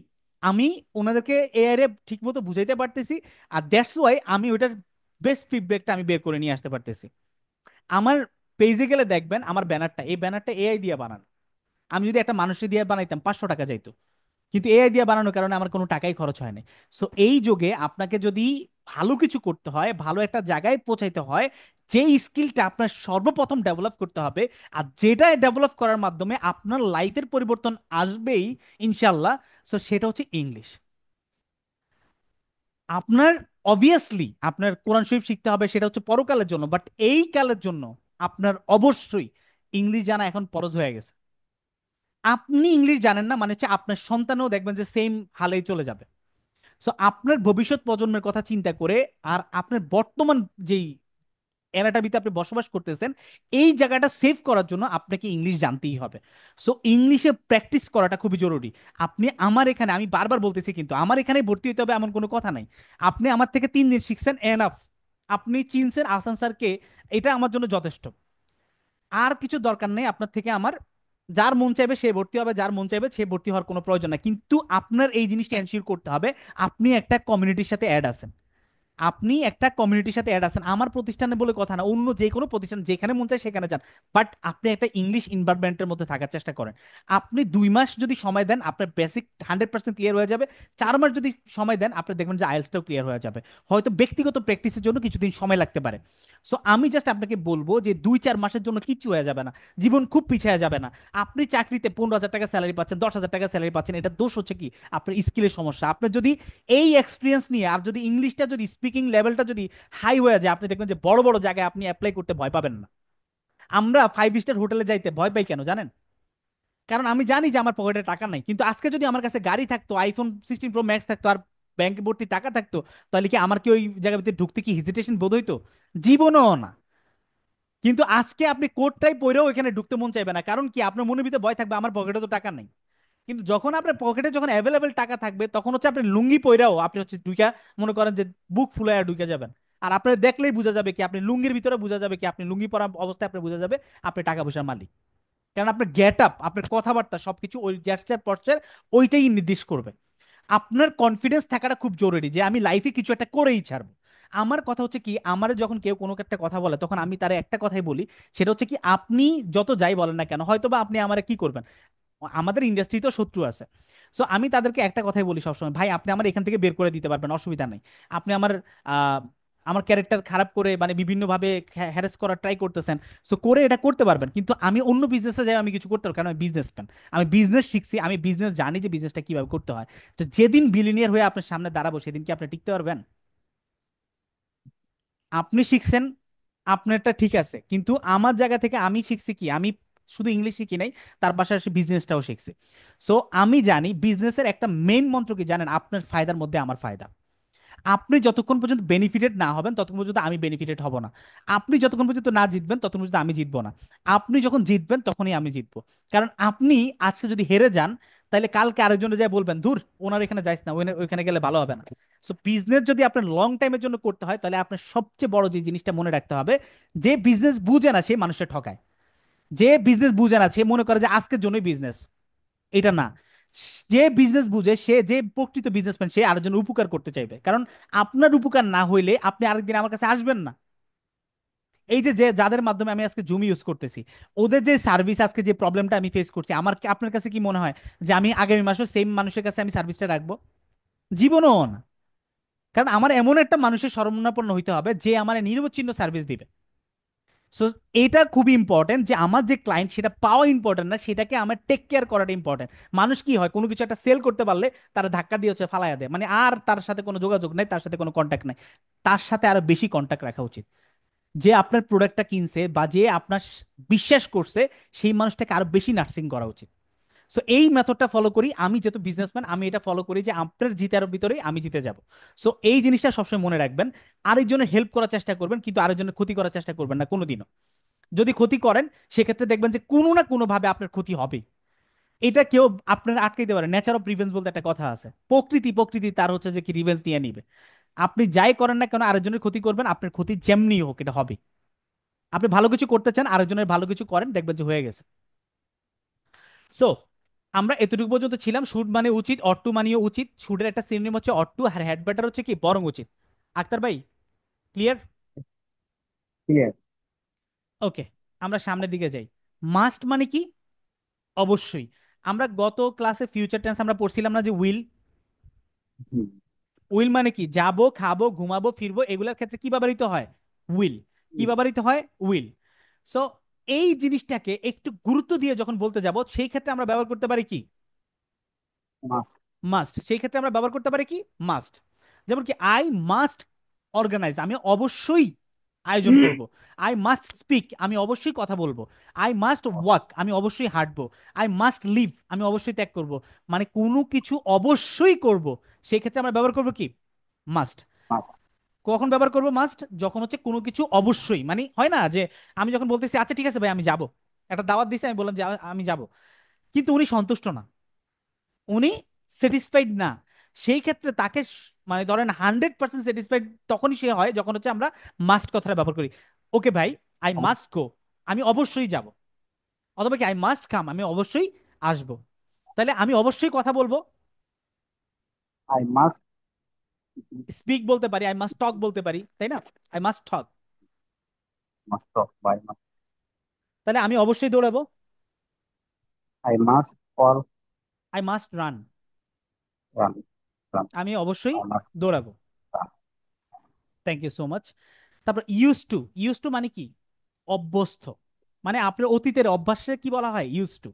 S1: আমি ওনাদেরকে এআই রে ঠিক মতো বুঝাইতে পারতেছি। আর দ্যাটস ওয়াই আমি ওইটার বেস্ট ফিডব্যাকটা আমি বের করে নিয়ে আসতে পারতেছি। আমার পেজে গেলে দেখবেন আমার ব্যানারটা, এই ব্যানারটা এআই দিয়ে বানানো। আমি যদি একটা মানুষের দিয়ে বানাইতাম 500 টাকা যাইতো, কিন্তু এআই দিয়ে বানানোর কারণে আমার কোনো টাকাই খরচ হয় না। সো এই যুগে আপনাকে যদি ভালো কিছু করতে হয়, ভালো একটা জায়গায় পৌঁছাইতে হয়, যে স্কিলটা আপনার সর্বপ্রথম ডেভেলপ করতে হবে, আর যেটা ডেভেলপ করার মাধ্যমে আপনার লাইফের পরিবর্তন আসবেই ইনশাল্লাহ, সো সেটা হচ্ছে ইংলিশ। আপনার অবভিয়াসলি আপনার কোরআন শরীফ শিখতে হবে, সেটা হচ্ছে পরকালের জন্য, বাট এই কালের জন্য আপনার অবশ্যই ইংলিশ জানা এখন ফরজ হয়ে গেছে। আপনি ইংলিশ জানেন না মানে হচ্ছে আপনার সন্তানও দেখবেন যে সেম হালেই চলে যাবে। সো আপনার ভবিষ্যৎ প্রজন্মের কথা চিন্তা করে, আর আপনার বর্তমান যেই এরাটার ভিতরে আপনি বসবাস করতেছেন, এই জায়গাটা সেভ করার জন্য আপনাকে ইংলিশ জানতেই হবে। সো ইংলিশে প্র্যাকটিস করাটা খুবই জরুরি। আপনি আমার এখানে, আমি বারবার বলতেছি কিন্তু আমার এখানে ভর্তি হতে হবে এমন কোনো কথা নাই। আপনি আমার থেকে 3 দিন শিখছেন এনাফ। আপনি চিনছেন আহসান স্যারকে, এটা আমার জন্য যথেষ্ট। আর কিছু দরকার নেই আপনার থেকে আমার। যার মন চাইবে সে ভর্তি হবে, যার মন চাইবে সে ভর্তি হওয়ার কোনো প্রয়োজন নাই, কিন্তু আপনার এই জিনিসটা এনশিওর করতে হবে আপনি একটা কমিউনিটির সাথে অ্যাড আছেন। আপনি একটা কমিউনিটির সাথে অ্যাড আছেন, আমার প্রতিষ্ঠানে বলে কথা না, অন্য যে কোনো প্রতিষ্ঠান যেখানে মন চায় সেখানে যান। বাট আপনি একটা ইংলিশ এনভায়রনমেন্টের মধ্যে থাকার চেষ্টা করেন। আপনি 2 মাস যদি সময় দেন আপনার বেসিক 100% ক্লিয়ার হয়ে যাবে। 4 মাস যদি সময় দেন আপনি দেখবেন যে আইএলটিএসটাও ক্লিয়ার হয়ে যাবে। হয়তো ব্যক্তিগত প্র্যাকটিসের জন্য কিছুদিন সময় লাগতে পারে। সো আমি জাস্ট আপনাকে বলবো যে 2-4 মাসের জন্য কিচ্ছু হয়ে যাবে না, জীবন খুব পিছিয়ে যাবে না। আপনি চাকরিতে 15,000 টাকা স্যালারি পাচ্ছেন, 10,000 টাকা স্যালারি পাচ্ছেন, এটা দোষ হচ্ছে কি? আপনার স্কিলের সমস্যা। আপনার যদি এই এক্সপিরিয়েন্স নিয়ে আর যদি ইংলিশটা যদি স্পিকিং লেভেলটা যদি হাই হয়ে যায়, আপনি দেখবেন যে বড় বড় জায়গায় আপনি অ্যাপ্লাই করতে ভয় পাবেন না। আমরা 5 স্টার হোটেলে যাইতে ভয় পাই কেন জানেন? কারণ আমি জানি যে আমার পকেটে টাকা নাই, কিন্তু আজকে যদি আমার কাছে গাড়ি থাকতো, iPhone 16 Pro Max থাকতো, আর ব্যাংক ভর্তি টাকা থাকতো, তাহলে কি আমার কি ওই জায়গার ভিতরে ঢুকতে কি হেজিটেশন বোধ হইতো? জীবনও না। কিন্তু আজকে আপনি কোটটাই পরেও এখানে ঢুকতে মন চাইবে না, কারণ কি আপনার মনের ভিতরে ভয় থাকবে আমার পকেটে তো টাকা নাই। কিন্তু যখন আপনার পকেটে যখন অ্যাভেলেবেল টাকা থাকবে, তখন হচ্ছে আপনি লুঙ্গি পইরাও আপনি হচ্ছে ঢুকা, মনে করেন যে বুক ফুলাইয়া ঢুকে যাবেন। আর আপনার দেখলেই বোঝা যাবে কি, আপনি লুঙ্গির ভিতরে বোঝা যাবে কি, আপনি লুঙ্গি পরা অবস্থায় আপনি বোঝা যাবে আপনি টাকা পয়সার মালিক। কারণ আপনার গেট আপ, আপনার কথাবার্তা সবকিছু ওই জ্যাটসটার পশ্চার ওইটাই নির্দেশ করবে। আপনার কনফিডেন্স থাকাটা খুব জরুরি যে আমি লাইফে কিছু একটা করেই ছাড়বো। আমার কথা হচ্ছে কি, আমার যখন কেউ কোনো একটা কথা বলে তখন আমি তার একটা কথাই বলি, সেটা হচ্ছে কি আপনি যত যাই বলেন না কেন, হয়তো বা আপনি আমারে কি করবেন, আমাদের ইন্ডাস্ট্রিতেও শত্রু আছে। সো আমি তাদেরকে একটা কথাই বলি সবসময়, ভাই আপনি আমার এখান থেকে বের করে দিতে পারবেন, অসুবিধা নেই। আপনি আহ, আমার ক্যারেক্টার খারাপ করে মানে বিভিন্ন ভাবে হ্যারাস করার ট্রাই করতেছেন, সো করে এটা করতে পারবেন, কিন্তু আমি অন্য বিজনেসে যাই আমি কিছু করতে পারবো, কারণ আমি বিজনেসম্যান। আমি বিজনেস শিখছি, আমি বিজনেস জানি যে বিজনেসটা কিভাবে করতে হয়। তো যেদিন বিলিনিয়ার হয়ে আপনার সামনে দাঁড়াবো সেদিন কি আপনি টিকতে পারবেন? আপনি শিখছেন, আপনারটা ঠিক আছে, কিন্তু আমার জায়গা থেকে আমি শিখছি কি, আমি শুধু ইংলিশ শিখি নাই, তার পাশাপাশি বিজনেসটাও শিখছি। সো আমি জানি বিজনেসের একটা মেইন মন্ত্র কি জানেন? আপনার ফায়দার মধ্যে আমার ফায়দা। আপনি যতক্ষণ পর্যন্ত বেনিফিটেড না হবেন ততক্ষণ পর্যন্ত আমি বেনিফিটেড হব না। আপনি যতক্ষণ পর্যন্ত না জিতবেন ততক্ষণ পর্যন্ত আমি জিতবো না। আপনি যখন জিতবেন তখনই আমি জিতবো। কারণ আপনি আজকে যদি হেরে যান, তাহলে কালকে আরেকজনে যায় বলবেন ধুর, ওনার এখানে যাইস না, ওইখানে গেলে ভালো হবে না। সো বিজনেস যদি আপনার লং টাইমের জন্য করতে হয়, তাহলে আপনার সবচেয়ে বড় যে জিনিসটা মনে রাখতে হবে, যে বিজনেস বুঝে না সে মানুষের ঠকায়। যে বিজনেস বুঝে না সে মনে করে যে আজকের জন্যই বিজনেস, এটা না। যে বিজনেস বুঝে, সে যে প্রকৃত বিজনেসম্যান, সে আরেকজনের উপকার করতে চাইবে, কারণ আপনার উপকার না হইলে আপনি আরেকদিন আমার কাছে আসবেন না। এই যে যে যাদের মাধ্যমে আমি আজকে জুম ইউজ করতেছি, ওদের যে সার্ভিস, আজকে যে প্রবলেমটা আমি ফেস করছি, আপনার কাছে কি মনে হয় যে আমি আগামী মাসেও সেম মানুষের কাছে আমি সার্ভিসটা রাখবো? জীবনও না। কারণ আমার এমন একটা মানুষের শরণাপন্ন হইতে হবে যে আমার নিরবচ্ছিন্ন সার্ভিস দিবে। সো এটা খুবই ইম্পর্টেন্ট যে আমার যে ক্লায়েন্ট সেটা পাওয়া ইম্পর্টেন্ট না, সেটাকে আমার টেক কেয়ার করাটা ইম্পর্টেন্ট। মানুষ কি হয়, কোনো কিছু একটা সেল করতে পারলে তারা ধাক্কা দিয়ে হচ্ছে ফালাইয়া দেয়, মানে আর তার সাথে কোনো যোগাযোগ নাই, তার সাথে কোনো কন্ট্যাক্ট নাই। তার সাথে আরো বেশি কন্ট্যাক্ট রাখা উচিত। যে আপনার প্রোডাক্টটা কিনছে বা যে আপনার বিশ্বাস করছে, সেই মানুষটাকে আরো বেশি নার্সিং করা উচিত। সো এই মেথডটা ফলো করি আমি, যেহেতু বিজনেসম্যান আমি এটা ফলো করি যে আপনার জিতার ভিতরেই আমি জিতে যাব। সো এই জিনিসটা সবসময় মনে রাখবেন। আরেকজনের হেল্প করার চেষ্টা করবেন, কিন্তু আরেকজনের ক্ষতি করার চেষ্টা করবেন না কোনোদিনও। যদি ক্ষতি করেন, সেক্ষেত্রে দেখবেন যে কোনো না কোনো ভাবে আপনার ক্ষতি হবে। এটা কেউ আপনার আটকে দিতে পারে। নেচার অফ রিভেঞ্জ বলতে একটা কথা আছে, প্রকৃতি প্রকৃতি তার হচ্ছে যে কি রিভেঞ্জ নিয়ে নিবে। আপনি যাই করেন না কেন, আরেকজনের ক্ষতি করবেন, আপনার ক্ষতি যেমনি হোক এটা হবে। আপনি ভালো কিছু করতে চান, আরেকজনের ভালো কিছু করেন, দেখবেন যে হয়ে গেছে। সো আমরা এতটুকু পর্যন্ত ছিলাম। শুড মানে উচিত, অট্টু মানেও উচিত। শুডের একটা সিনোনিম হচ্ছে অট্টু, আর হ্যাড বেটার হচ্ছে কি বরং উচিত। আক্তার ভাই, ক্লিয়ার?
S5: ক্লিয়ার।
S1: ওকে, আমরা সামনের দিকে যাই। মাস্ট মানে কি? অবশ্যই। আমরা গত ক্লাসে ফিউচার টেন্স আমরা পড়ছিলাম না যে উইল।
S5: হুম।
S1: উইল মানে কি? যাবো, খাবো, ঘুমাবো, ফিরবো, এগুলোর ক্ষেত্রে কি ব্যবহৃত হয়? উইল। কি ব্যবহৃত হয়? উইল। সো এই জিনিসটাকে একটু গুরুত্ব দিয়ে যখন বলতে যাব, সেই ক্ষেত্রে আমরা ব্যবহার করতে পারি কি?
S5: মাস্ট।
S1: মাস্ট। সেই ক্ষেত্রে আমরা ব্যবহার করতে পারি কি? মাস্ট। যেমন কি আই মাস্ট অর্গানাইজ, আমি অবশ্যই আয়োজন করব। আই মাস্ট স্পিক, আমি অবশ্যই কথা বলবো। আই মাস্ট ওয়াক, আমি অবশ্যই হাঁটবো। আই মাস্ট লিভ, আমি অবশ্যই ত্যাগ করব। মানে কোনো কিছু অবশ্যই করব, সেই ক্ষেত্রে আমরা ব্যবহার করব কি? মাস্ট।
S5: মাস্ট।
S1: কখন ব্যবহার করব মাস্ট? যখন হচ্ছে কোনো কিছু অবশ্যই, মানে হয় না যে আমি যখন বলতেছি আচ্ছা ঠিক আছে ভাই আমি যাব, একটা দাওয়াত দিছে, আমি বললাম যে আমি যাব, কিন্তু উনি সন্তুষ্ট না, উনি স্যাটিসফাইড না। সেই ক্ষেত্রে তাকে মানে ধরেন 100% স্যাটিসফাইড তখনই সে হয় যখন হচ্ছে আমরা মাস্ট কথাটা ব্যবহার করি। ওকে ভাই, আই মাস্ট গো, আমি অবশ্যই যাব। অথবা কি আই মাস্ট কাম, আমি অবশ্যই আসবো। তাহলে আমি অবশ্যই কথা বলবো,
S5: আই মাস্ট।
S1: স্পিক বলতে পারি, আই মাস্ট টক বলতে পারি, তাই না? I must talk.
S5: Must talk by must.
S1: তাহলে আমি অবশ্যই দৌড়াবো,
S5: I must or
S1: I must run,
S5: run. Run.
S1: আমি অবশ্যই
S5: আই মাস্ট
S1: দৌড়াবো।
S5: Run.
S1: Thank you so much. তারপর ইউজ টু। ইউজ টু মানে কি? অভ্যস্ত। মানে আপনার অতীতের অভ্যাসে কি বলা হয়? Use to.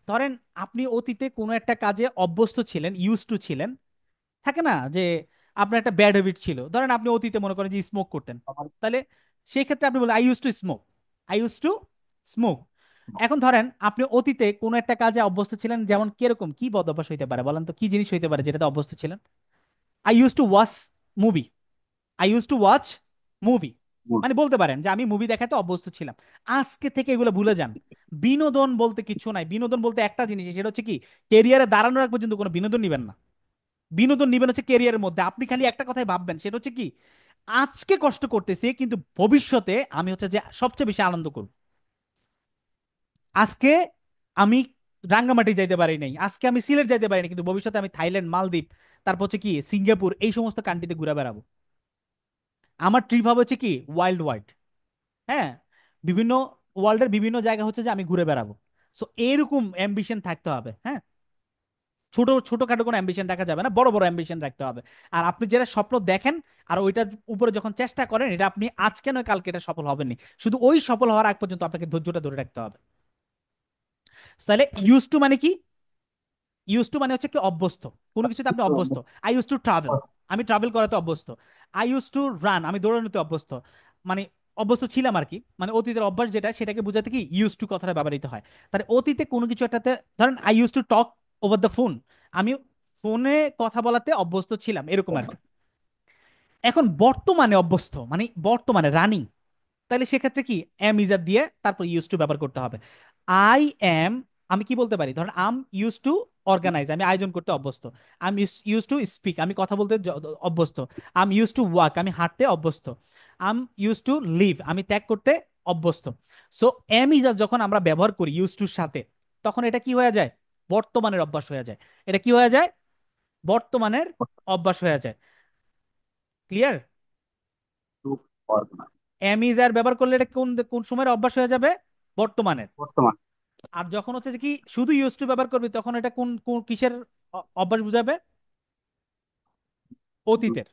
S1: ধরেন আপনি অতীতে কোনো একটা কাজে অভ্যস্ত ছিলেন, ইউজ টু ছিলেন। থাকে না যে আপনার একটা ব্যাড হ্যাবিট ছিল, ধরেন আপনি অতীতে মনে করেন যে স্মোক করতেন, তাহলে সেই ক্ষেত্রে আপনি বলেন I use to smoke, I use to smoke. এখন ধরেন আপনি অতীতে কোনো একটা কাজে অভ্যস্ত ছিলেন, যেমন কিরকম কি বদ অভ্যাস হইতে পারে বলেন তো, কি জিনিস হইতে পারে যেটাতে অভ্যস্ত ছিলেন? I use to watch movie, I use to watch movie. মানে বলতে পারেন যে আমি মুভি দেখাতে অভ্যস্ত ছিলাম। আজকে থেকে এগুলো ভুলে যান। বিনোদন বলতে কিছু নাই। বিনোদন বলতে একটা জিনিস, সেটা হচ্ছে কি কেরিয়ারে দাঁড়ানোর আগ পর্যন্ত কোনো বিনোদন নিবেন না। বিনোদন নিবেন হচ্ছে কেরিয়ারের মধ্যে। আপনি খালি একটা কথাই ভাববেন, সেটা হচ্ছে কি আজকে কষ্ট করতেছি কিন্তু ভবিষ্যতে আমি হচ্ছে যে সবচেয়ে বেশি আনন্দ করব। আজকে আমি রাঙ্গামাটি যাইতে পারি নাই, আজকে আমি সিলেট যাইতে পারি নাই, কিন্তু ভবিষ্যতে আমি থাইল্যান্ড, মালদ্বীপ, তারপর হচ্ছে কি সিঙ্গাপুর, এই সমস্ত কান্ট্রিতে ঘুরে বেড়াবো। আমার ট্রিপ হবে হচ্ছে কি ওয়ার্ল্ড ওয়াইড। হ্যাঁ, বিভিন্ন ওয়ার্ল্ডের বিভিন্ন জায়গা হচ্ছে যে আমি ঘুরে বেড়াবো। সো এরকম অ্যাম্বিশন থাকতে হবে। হ্যাঁ, ছোট ছোটখাটো কোনো অ্যাম্বিশন রাখা যাবে না, বড় বড় অ্যাম্বিশন রাখতে হবে। আর আপনি যেটা স্বপ্ন দেখেন আর ওইটার উপরে যখন চেষ্টা করেন, এটা আপনি আজকে নয় কালকে এটা সফল হবেননি। শুধু ওই সফল হওয়ার আগ পর্যন্ত আপনাকে ধৈর্যটা ধরে রাখতে হবে। তাহলে ইউজ টু মানে কি? ইউজ টু মানে হচ্ছে কি অভ্যস্ত। কোনো কিছুতে আপনি অভ্যস্ত। আই ইউজ টু ট্রাভেল, আমি ট্রাভেল করাতে অভ্যস্ত। আই ইউজ টু রান, আমি দৌড়ানোতে অভ্যস্ত। মানে অভ্যস্ত ছিলাম আর কি, মানে অতীতের অভ্যাস যেটা, সেটাকে বোঝাতে কি ইউজ টু কথাটা ব্যবহৃত হয়। তাহলে অতীতে কোনো কিছু একটাতে, ধরেন I use to talk over the phone, আমি ফোনে কথা বলাতে অভ্যস্ত ছিলাম, এরকম আর কি। এখন বর্তমানে অভ্যস্ত মানে বর্তমানে রানিং, তাহলে সেক্ষেত্রে কি এম ইজার দিয়ে তারপর ইউজ টু ব্যবহার করতে হবে। আই এম, আমি কি বলতে পারি, ধরেন আম ইউজ টু অর্গানাইজ, আমি আয়োজন করতে অভ্যস্ত। আম ইউজ টু স্পিক, আমি কথা বলতে অভ্যস্ত। আম ইউজ টু ওয়াক, আমি হাঁটতে অভ্যস্ত। আম ইউজ টু লিভ, আমি ত্যাগ করতে অভ্যস্ত। সো এম ইজার যখন আমরা ব্যবহার করি ইউজ টুর সাথে, তখন এটা কি হয়ে যায়? বর্তমানের অভ্যাস হয়ে যায়। এটা কি হয়ে যায়? বর্তমানের অভ্যাস হয়ে যায়। Clear?
S5: To organise.
S1: Am is are ব্যবহার করলে এটা কোন কোন সময়ের অভ্যাস হয়ে যাবে? বর্তমানের।
S5: বর্তমান।
S1: আর যখন হচ্ছে যে কি শুধু ইউজ টু ব্যবহার করবি তখন এটা কোন কোন কিসের অভ্যাস বুঝাবে? অতীতের।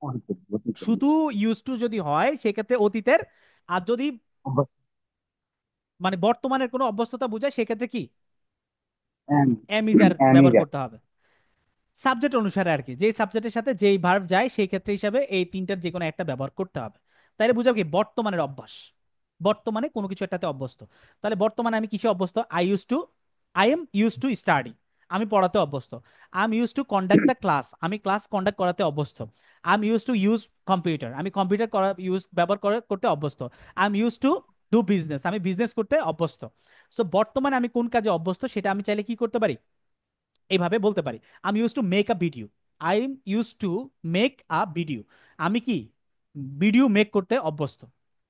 S5: অতীতের, অতীতের।
S1: শুধু ইউজ টু যদি হয় সেক্ষেত্রে অতীতের। আর যদি
S5: অভ্যাস।
S1: মানে বর্তমানের কোনো অভ্যস্ততা বোঝায় সেক্ষেত্রে কি
S5: am.
S1: Am is are
S5: am
S1: ব্যবহার
S5: ইজ।
S1: করতে হবে। সাবজেক্ট অনুসারে আর কি, যেই সাবজেক্টের সাথে যেই ভার্ব যায় সেই ক্ষেত্রে হিসাবে এই তিনটার যে কোনো একটা ব্যবহার করতে হবে। তাইলে বুঝাবো কি বর্তমানের অভ্যাস, বর্তমানে কোনো কিছু একটাতে অভ্যস্ত। তাহলে বর্তমানে আমি কিসে অভ্যস্ত? I am use to study, আমি পড়াতে অভ্যস্ত। I am use to conduct the class, আমি ক্লাস কন্ডাক্ট করাতে অভ্যস্ত। I am use to use computer, আমি কম্পিউটার করা ইউজ ব্যবহার করতে অভ্যস্ত। I am use to do business, আমি বিজনেস করতে অভ্যস্ত। সো বর্তমানে আমি কোন কাজে অভ্যস্ত সেটা আমি চাইলে কি করতে পারি, এইভাবে বলতে পারি। I am use to make a video, I am use to make a video, আমি কি ভিডিও মেক করতে অভ্যস্ত।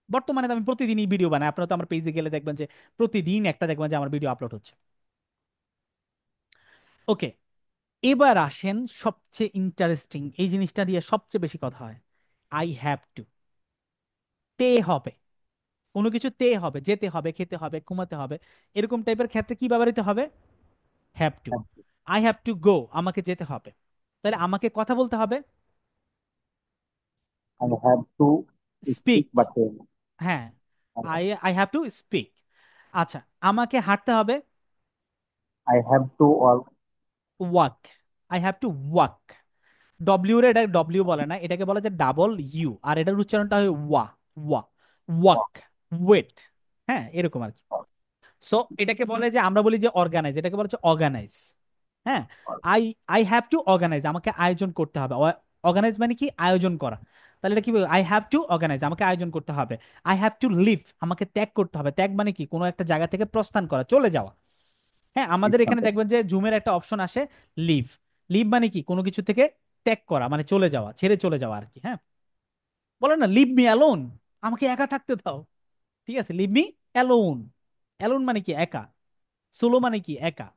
S1: বর্তমানে তো আমি প্রতিদিনই ভিডিও বানাই, আপনারা তো আমার পেজে গেলে দেখবেন যে প্রতিদিন একটা দেখবেন যে আমার ভিডিও আপলোড হচ্ছে। ওকে, এবার আসেন সবচেয়ে ইন্টারেস্টিং এই জিনিসটা দিয়ে সবচেয়ে বেশি কথা হয়। আই হ্যাভ টু, তে হবে, কোনো কিছু তে হবে, যেতে হবে, খেতে হবে, ঘুমাতে হবে, এরকম টাইপের ক্ষেত্রে কি ব্যবহৃত হবে? Have to. I have to go, আমাকে যেতে হবে। তাহলে আমাকে কথা বলতে হবে,
S5: I have to
S1: speak.
S5: Speak বা টেল।
S1: হ্যাঁ, I I have to speak. আচ্ছা, আমাকে হাঁটতে হবে,
S5: I have to work.
S1: Walk, I have to walk. W রে এটা ডব্লিউ বলে না, এটাকে বলা যায় ডাবল ইউ, আর এটার উচ্চারণটা হয় ওয়া, ওয়া, ওয়াক, ওয়েট। হ্যাঁ, এরকম আর কি। সো এটাকে বলে যে আমরা বলি যে অর্গানাইজ, এটাকে বলা হচ্ছে অর্গানাইজ। হ্যাঁ, I I have to organise, আমাকে আয়োজন করতে হবে। অর্গানাইজ মানে কি? আয়োজন করা। তাহলে এটা কি বলবো? আই হ্যাভ টু অর্গানাইজ, আমাকে আয়োজন করতে হবে। আই হ্যাভ টু লিভ, আমাকে ত্যাগ করতে হবে। ত্যাগ মানে কি? কোনো একটা জায়গা থেকে প্রস্থান করা, চলে যাওয়া। হ্যাঁ, আমাদের এখানে দেখবেন যে জুমের একটা অপশন আসে লিভ। লিভ মানে কি? কোনো কিছু থেকে ত্যাগ করা, মানে চলে যাওয়া, ছেড়ে চলে যাওয়া আর কি। হ্যাঁ, বলে না লিভ মি অ্যালোন, আমাকে একা থাকতে দাও। ঠিক আছে, লিভ মি অ্যালোন। অ্যালোন মানে কি? একা। সোলো মানে কি? একা।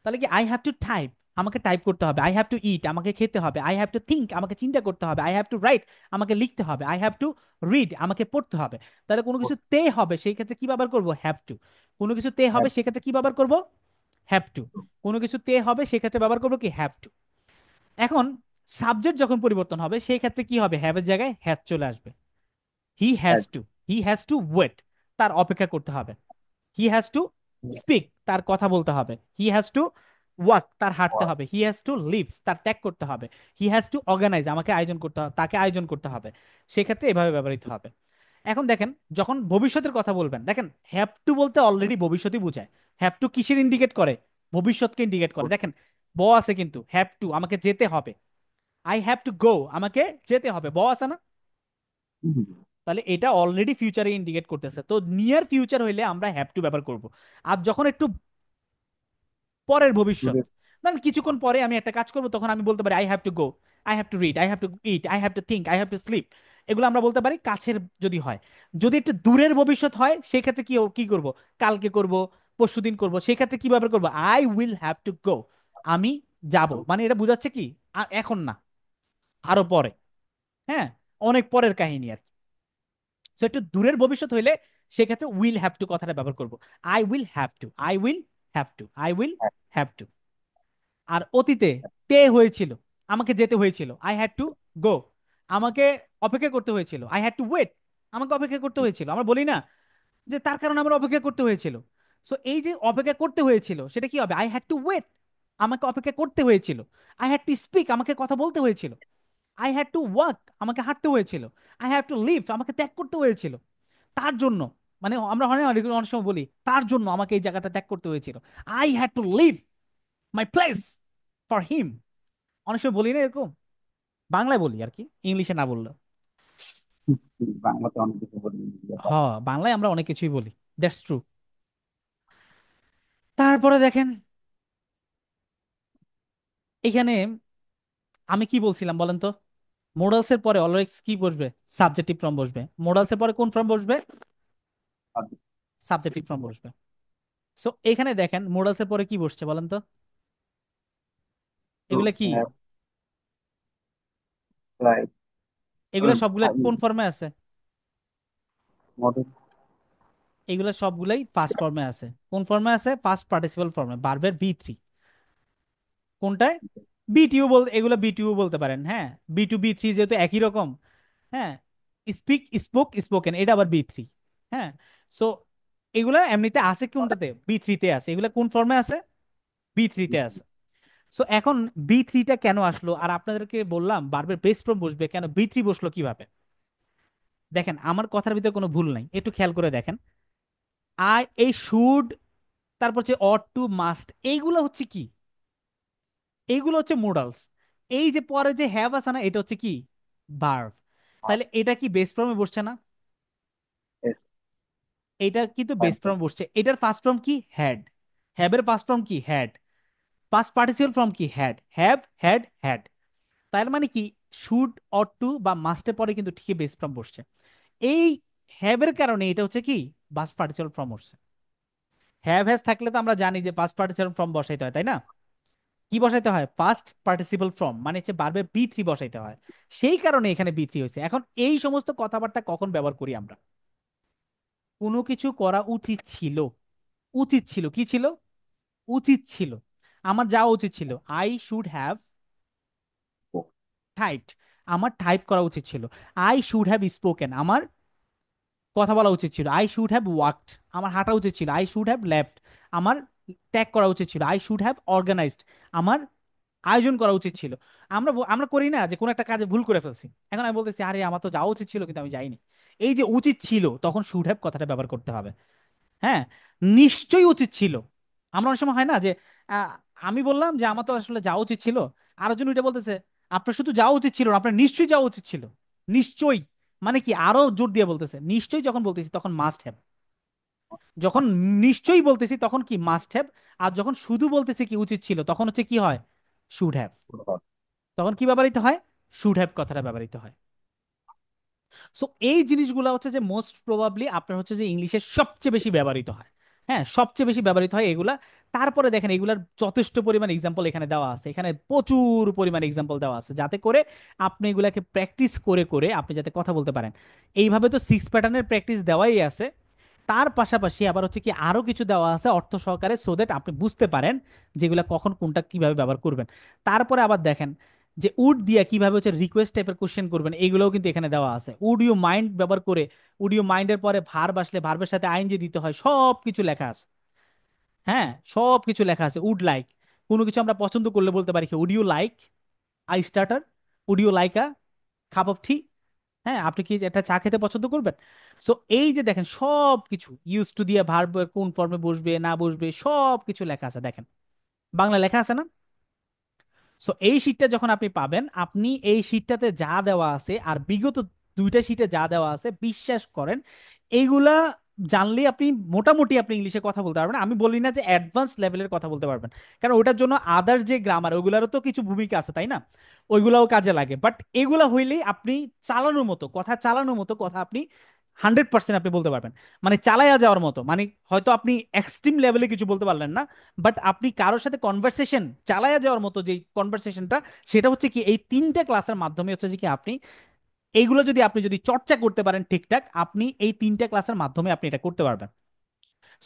S1: তাহলে কি আই হ্যাভ টু টাইপ, আমাকে টাইপ করতে হবে। আই হ্যাভ টু ইট, আমাকে খেতে হবে। আই হ্যাভ টু থিঙ্ক, আমাকে চিন্তা করতে হবে। আই হ্যাভ টু রাইট, আমাকে লিখতে হবে। আই হ্যাভ টু রিড, আমাকে পড়তে হবে। তাহলে কোনো কিছু তে হবে সেই ক্ষেত্রে কি ব্যবহার করব? Have to. কোনো কিছু তে হবে সেক্ষেত্রে কি ব্যবহার করব? Have to. কোনো কিছু তে হবে সেক্ষেত্রে ব্যবহার করবো কি? Have to. এখন সাবজেক্ট যখন পরিবর্তন হবে সেই ক্ষেত্রে কি হবে? হ্যাভ এর জায়গায় হ্যাজ চলে আসবে। He has to, he has to wait, তার অপেক্ষা করতে হবে। হি হ্যাজ টু স্পিক, তার কথা বলতে হবে। হি হ্যাজ টু ওয়াক, তার হাঁটতে হবে। হি হ্যাজ টু লিভ, তার ত্যাগ করতে হবে। হি হ্যাজ টু অর্গানাইজ, আমাকে আয়োজন করতে হবে, তাকে আয়োজন করতে হবে। সেক্ষেত্রে এভাবে ব্যবহৃত হবে। এখন দেখেন, যখন ভবিষ্যতের কথা বলবেন, দেখেন হ্যাভ টু বলতে অলরেডি ভবিষ্যৎই বোঝায়। হ্যাভ টু কিসের ইন্ডিকেট করে? ভবিষ্যৎকে ইন্ডিকেট করে। দেখেন ব আছে কিন্তু হ্যাভ টু, আমাকে যেতে হবে। আই হ্যাভ টু গো, আমাকে যেতে হবে, ব আছে না? তাহলে এটা অলরেডি ফিউচারে ইন্ডিকেট করতেছে। তো নিয়ার ফিউচার হইলে আমরা হ্যাভ টু ব্যবহার করব। আর যখন একটু পরের ভবিষ্যৎ, ধরেন কিছুক্ষণ পরে আমি একটা কাজ করব, তখন আমি বলতে পারি I have to go, I have to read, I have two it, I have to think, I have to sleep. এগুলো আমরা বলতে পারি কাছের যদি হয়। যদি একটু দূরের ভবিষ্যৎ হয় সেক্ষেত্রে কি কি করব? কালকে করব, পরশুদিন করব, সেক্ষেত্রে কি ব্যবহার করবো? I will have to go, আমি যাব। মানে এটা বোঝাচ্ছে কি এখন না, আরো পরে। হ্যাঁ, অনেক পরের কাহিনী আর কি। তো একটু দূরের ভবিষ্যৎ হইলে সেক্ষেত্রে উইল হ্যাভ টু কথাটা ব্যবহার করব। I will have to, I will have to, I will have to. আর অতীতে তে হয়েছিল, আমাকে যেতে হয়েছিল, আই হ্যাড টু গো। আমাকে অপেক্ষা করতে হয়েছিল, আই হ্যাড টু ওয়েট, আমাকে অপেক্ষা করতে হয়েছিল। আমরা বলি না যে তার কারণে আমার অপেক্ষা করতে হয়েছিল। সো এই যে অপেক্ষা করতে হয়েছিল সেটা কি হবে? আই হ্যাড টু ওয়েট, আমাকে অপেক্ষা করতে হয়েছিল। আই হ্যাড টু স্পিক, আমাকে কথা বলতে হয়েছিল। আই হ্যাড টু ওয়াক, আমাকে হাঁটতে হয়েছিল। আই হ্যাভ টু লিভ, আমাকে ত্যাগ করতে হয়েছিল তার জন্য। মানে আমরা হয় না অনেক সময় বলি তার জন্য আমাকে এই জায়গাটা ত্যাগ করতে হয়েছিল। I had to leave my place for him. অনেক সময় বলি না এরকম? বাংলায় বলি আর কি, ইংলিশে না বললেও।
S5: বাংলাতে অনেক কিছু বলি।
S1: হ, বাংলায় আমরা অনেক কিছুই বলি, দ্যাটস ট্রু। তারপরে দেখেন এখানে আমি কি বলছিলাম বলেন তো? মোডালস এর পরে অলওয়েজ কি বসবে? সাবজেক্টিভ ফর্ম বসবে। মোডালস এর পরে কোন ফর্ম বসবে? সাবজেক্টিভ ফর্ম বসবে। সো এখানে দেখেন মোডালস এর পরে কি বসছে বলেন তো?
S5: টু
S1: এগুলা কি?
S5: Have like.
S1: এগুলা সবগুলা কোন ফর্মে আছে?
S5: মডেল।
S1: এগুলো সবগুলাই ফার্স্ট ফর্মে আছে। কোন ফর্মে আছে? ফার্স্ট পার্টিসিপাল ফর্মে, ভার্বের বি থ্রি। কোনটায়? বিটিও এগুলো বিটিও বলতে পারেন, হ্যাঁ। বি2 বি3 যেহেতু একই রকম, হ্যাঁ। স্পিক, স্পোক, স্পোকেন, এটা আবার বি3। হ্যাঁ। সো এগুলা এমনিতে আছে কোনটাতে? বি3-তে আছে। এগুলা কোন ফর্মে আছে? বি3-তে আছে। সো এখন বি3টা কেন আসলো, আর আপনাদেরকে বললাম বারবার বেস ফর্ম বসবে, কেন বি3 বসলো কিভাবে? দেখেন, আমার কথার ভিতরে কোনো ভুল নাই, একটু খেয়াল করে দেখেন। এই শুড, তারপর হচ্ছে অট টু, মাস্ট, এইগুলো হচ্ছে কি? এইগুলো হচ্ছে মোডালস। এই যে পরে যে হ্যাভ আছে না, এটা হচ্ছে কি? ভার্ব। তাহলে এটা কি বেস ফর্মে বসছে না?
S5: এস।
S1: এটা কিন্তু বেস ফর্ম বসছে। এটার ফার্স্ট ফর্ম কি? হ্যাড। হ্যাভের ফার্স্ট ফর্ম কি? হ্যাড। পাস্ট পার্টিসিপাল ফর্ম কি? Had, have, had, had. তার মানে কি, শুড, অট টু বা মাস্টের পরে কিন্তু ঠিকই বেস ফর্ম বসছে। এই হ্যাভের কারণে এটা হচ্ছে কি? পাস্ট পার্টিসিপাল ফর্ম বসছে। হ্যাভ হ্যাজ থাকলে তো আমরা জানি যে পাস্ট পার্টিসিপাল ফর্ম বসাইতে হয়, তাই না? কি বসাইতে হয়? ফার্স্ট পার্টিসিপাল ফর্ম, মানে হচ্ছে বারবার বি3 বসাইতে হয়। সেই কারণে এখানে বি3 হয়েছে। এখন এই সমস্ত কথাবার্তা কখন ব্যবহার করি আমরা? কোনো কিছু করা উচিত ছিল। উচিত ছিল, কি ছিল? উচিত ছিল। আমার যাওয়া উচিত ছিল, আই শুড হ্যাভ টাইপড। আমার টাইপ করা উচিত ছিল। আই শুড হ্যাভ স্পোকেন, আমার কথা বলা উচিত ছিল। আই শুড হ্যাভ ওয়াকড, আমার হাঁটা উচিত ছিল। আই শুড হ্যাভ লেফট, আমার ত্যাগ করা উচিত ছিল। আই শুড হ্যাভ অর্গানাইজড, আমার আয়োজন করা উচিত ছিল। আমরা করি না যে কোনো একটা কাজে ভুল করে ফেলছি, এখন আমি বলতেছি আরে আমার তো যাওয়া উচিত ছিল কিন্তু আমি যাইনি। এই যে উচিত ছিল, তখন শুড হ্যাভ কথাটা ব্যবহার করতে হবে। হ্যাঁ। নিশ্চয়ই উচিত ছিল। আমরা অনেক সময় হয় না যে আহ, আমি বললাম যে আমার তো আসলে যাওয়া উচিত ছিল, আরেকজন ওইটা বলতেছে আপনার শুধু যাওয়া উচিত ছিল না, আপনার নিশ্চয়ই যাওয়া উচিত ছিল। নিশ্চয়ই মানে কি, আরো জোর দিয়ে বলতেছে। নিশ্চয়ই যখন বলতেছি তখন মাস্ট হ্যাভ। যখন নিশ্চয়ই বলতেছি তখন কি? Must have. আর যখন শুধু বলতেছি কি উচিত ছিল, তখন হচ্ছে কি হয়? Should have. তখন কি ব্যবহৃত হয়? শুড হ্যাভ কথাটা ব্যবহৃত হয়। সো এই জিনিসগুলো হচ্ছে যে মোস্ট প্রবাবলি আপনার হচ্ছে যে ইংলিশে সবচেয়ে বেশি ব্যবহৃত হয়। হ্যাঁ, সবচেয়ে বেশি ব্যবহৃত হয় এগুলা। তারপরে দেখেন এগুলার যথেষ্ট পরিমাণ এক্সাম্পল এখানে দেওয়া আছে, এখানে প্রচুর পরিমাণ এক্সাম্পল দেওয়া আছে, যাতে করে আপনি এগুলাকে প্র্যাকটিস করে করে আপনি যাতে কথা বলতে পারেন। এইভাবে তো 6 প্যাটার্নের প্র্যাকটিস দেওয়াই আছে। তার পাশাপাশি আবার হচ্ছে কি আরো কিছু দেওয়া আছে অর্থ সহকারে, সো দ্যাট আপনি বুঝতে পারেন যেগুলা কখন কোনটা কিভাবে ব্যবহার করবেন। তারপরে আবার দেখেন যে উড দিয়া কিভাবে হচ্ছে রিকোয়েস্ট টাইপের কোশ্চেন করবেন, এগুলোও কিন্তু এখানে দেওয়া আছে। উড ইউ মাইন্ড ব্যবহার করে, উড ইউ মাইন্ডের পরে ভার্ব আসলে ভার্বের সাথে আইএনজি দিতে হয়, সব কিছু লেখা আছে। হ্যাঁ, সব কিছু লেখা আছে। উড লাইক, কোনো কিছু আমরা পছন্দ করলে বলতে পারি কি? Would you like a starter? Would you like a cup of tea? হ্যাঁ, আপনি কি একটা চা খেতে পছন্দ করবেন? সো এই যে দেখেন সব কিছু ইউজ টু দিয়ে ভার্ব কোন ফর্মে বসবে না বসবে সব কিছু লেখা আছে, দেখেন বাংলা লেখা আছে না? সো এই শীটটা যখন আপনি পাবেন, আপনি এই শীটটাতে যা দেওয়া আছে আর বিগত 2টা শীটে যা দেওয়া আছে, বিশ্বাস করেন এইগুলা জানলে আপনি মোটামুটি আপনি ইংলিশে কথা বলতে পারবেন। আমি বলি না যে অ্যাডভান্স লেভেলের কথা বলতে পারবেন, কারণ ওটার জন্য আদার যে গ্রামার ওইগুলোরও তো কিছু ভূমিকা আছে, তাই না? ওইগুলাও কাজে লাগে, বাট এগুলা হইলেই আপনি চালানোর মতো কথা, চালানোর মতো কথা আপনি 100% আপনি বলতে পারবেন। মানে চালায়া যাওয়ার মতো, মানে হয়তো আপনি এক্সট্রিম লেভেলে কিছু বলতে পারলেন না, বাট আপনি কারোর সাথে কনভারসেশন চালায়া যাওয়ার মতো যে কনভারসেশনটা, সেটা হচ্ছে কি এই 3টে ক্লাসের মাধ্যমে হচ্ছে যে কি আপনি এইগুলো যদি আপনি যদি চর্চা করতে পারেন ঠিকঠাক, আপনি এই 3টে ক্লাসের মাধ্যমে আপনি এটা করতে পারবেন।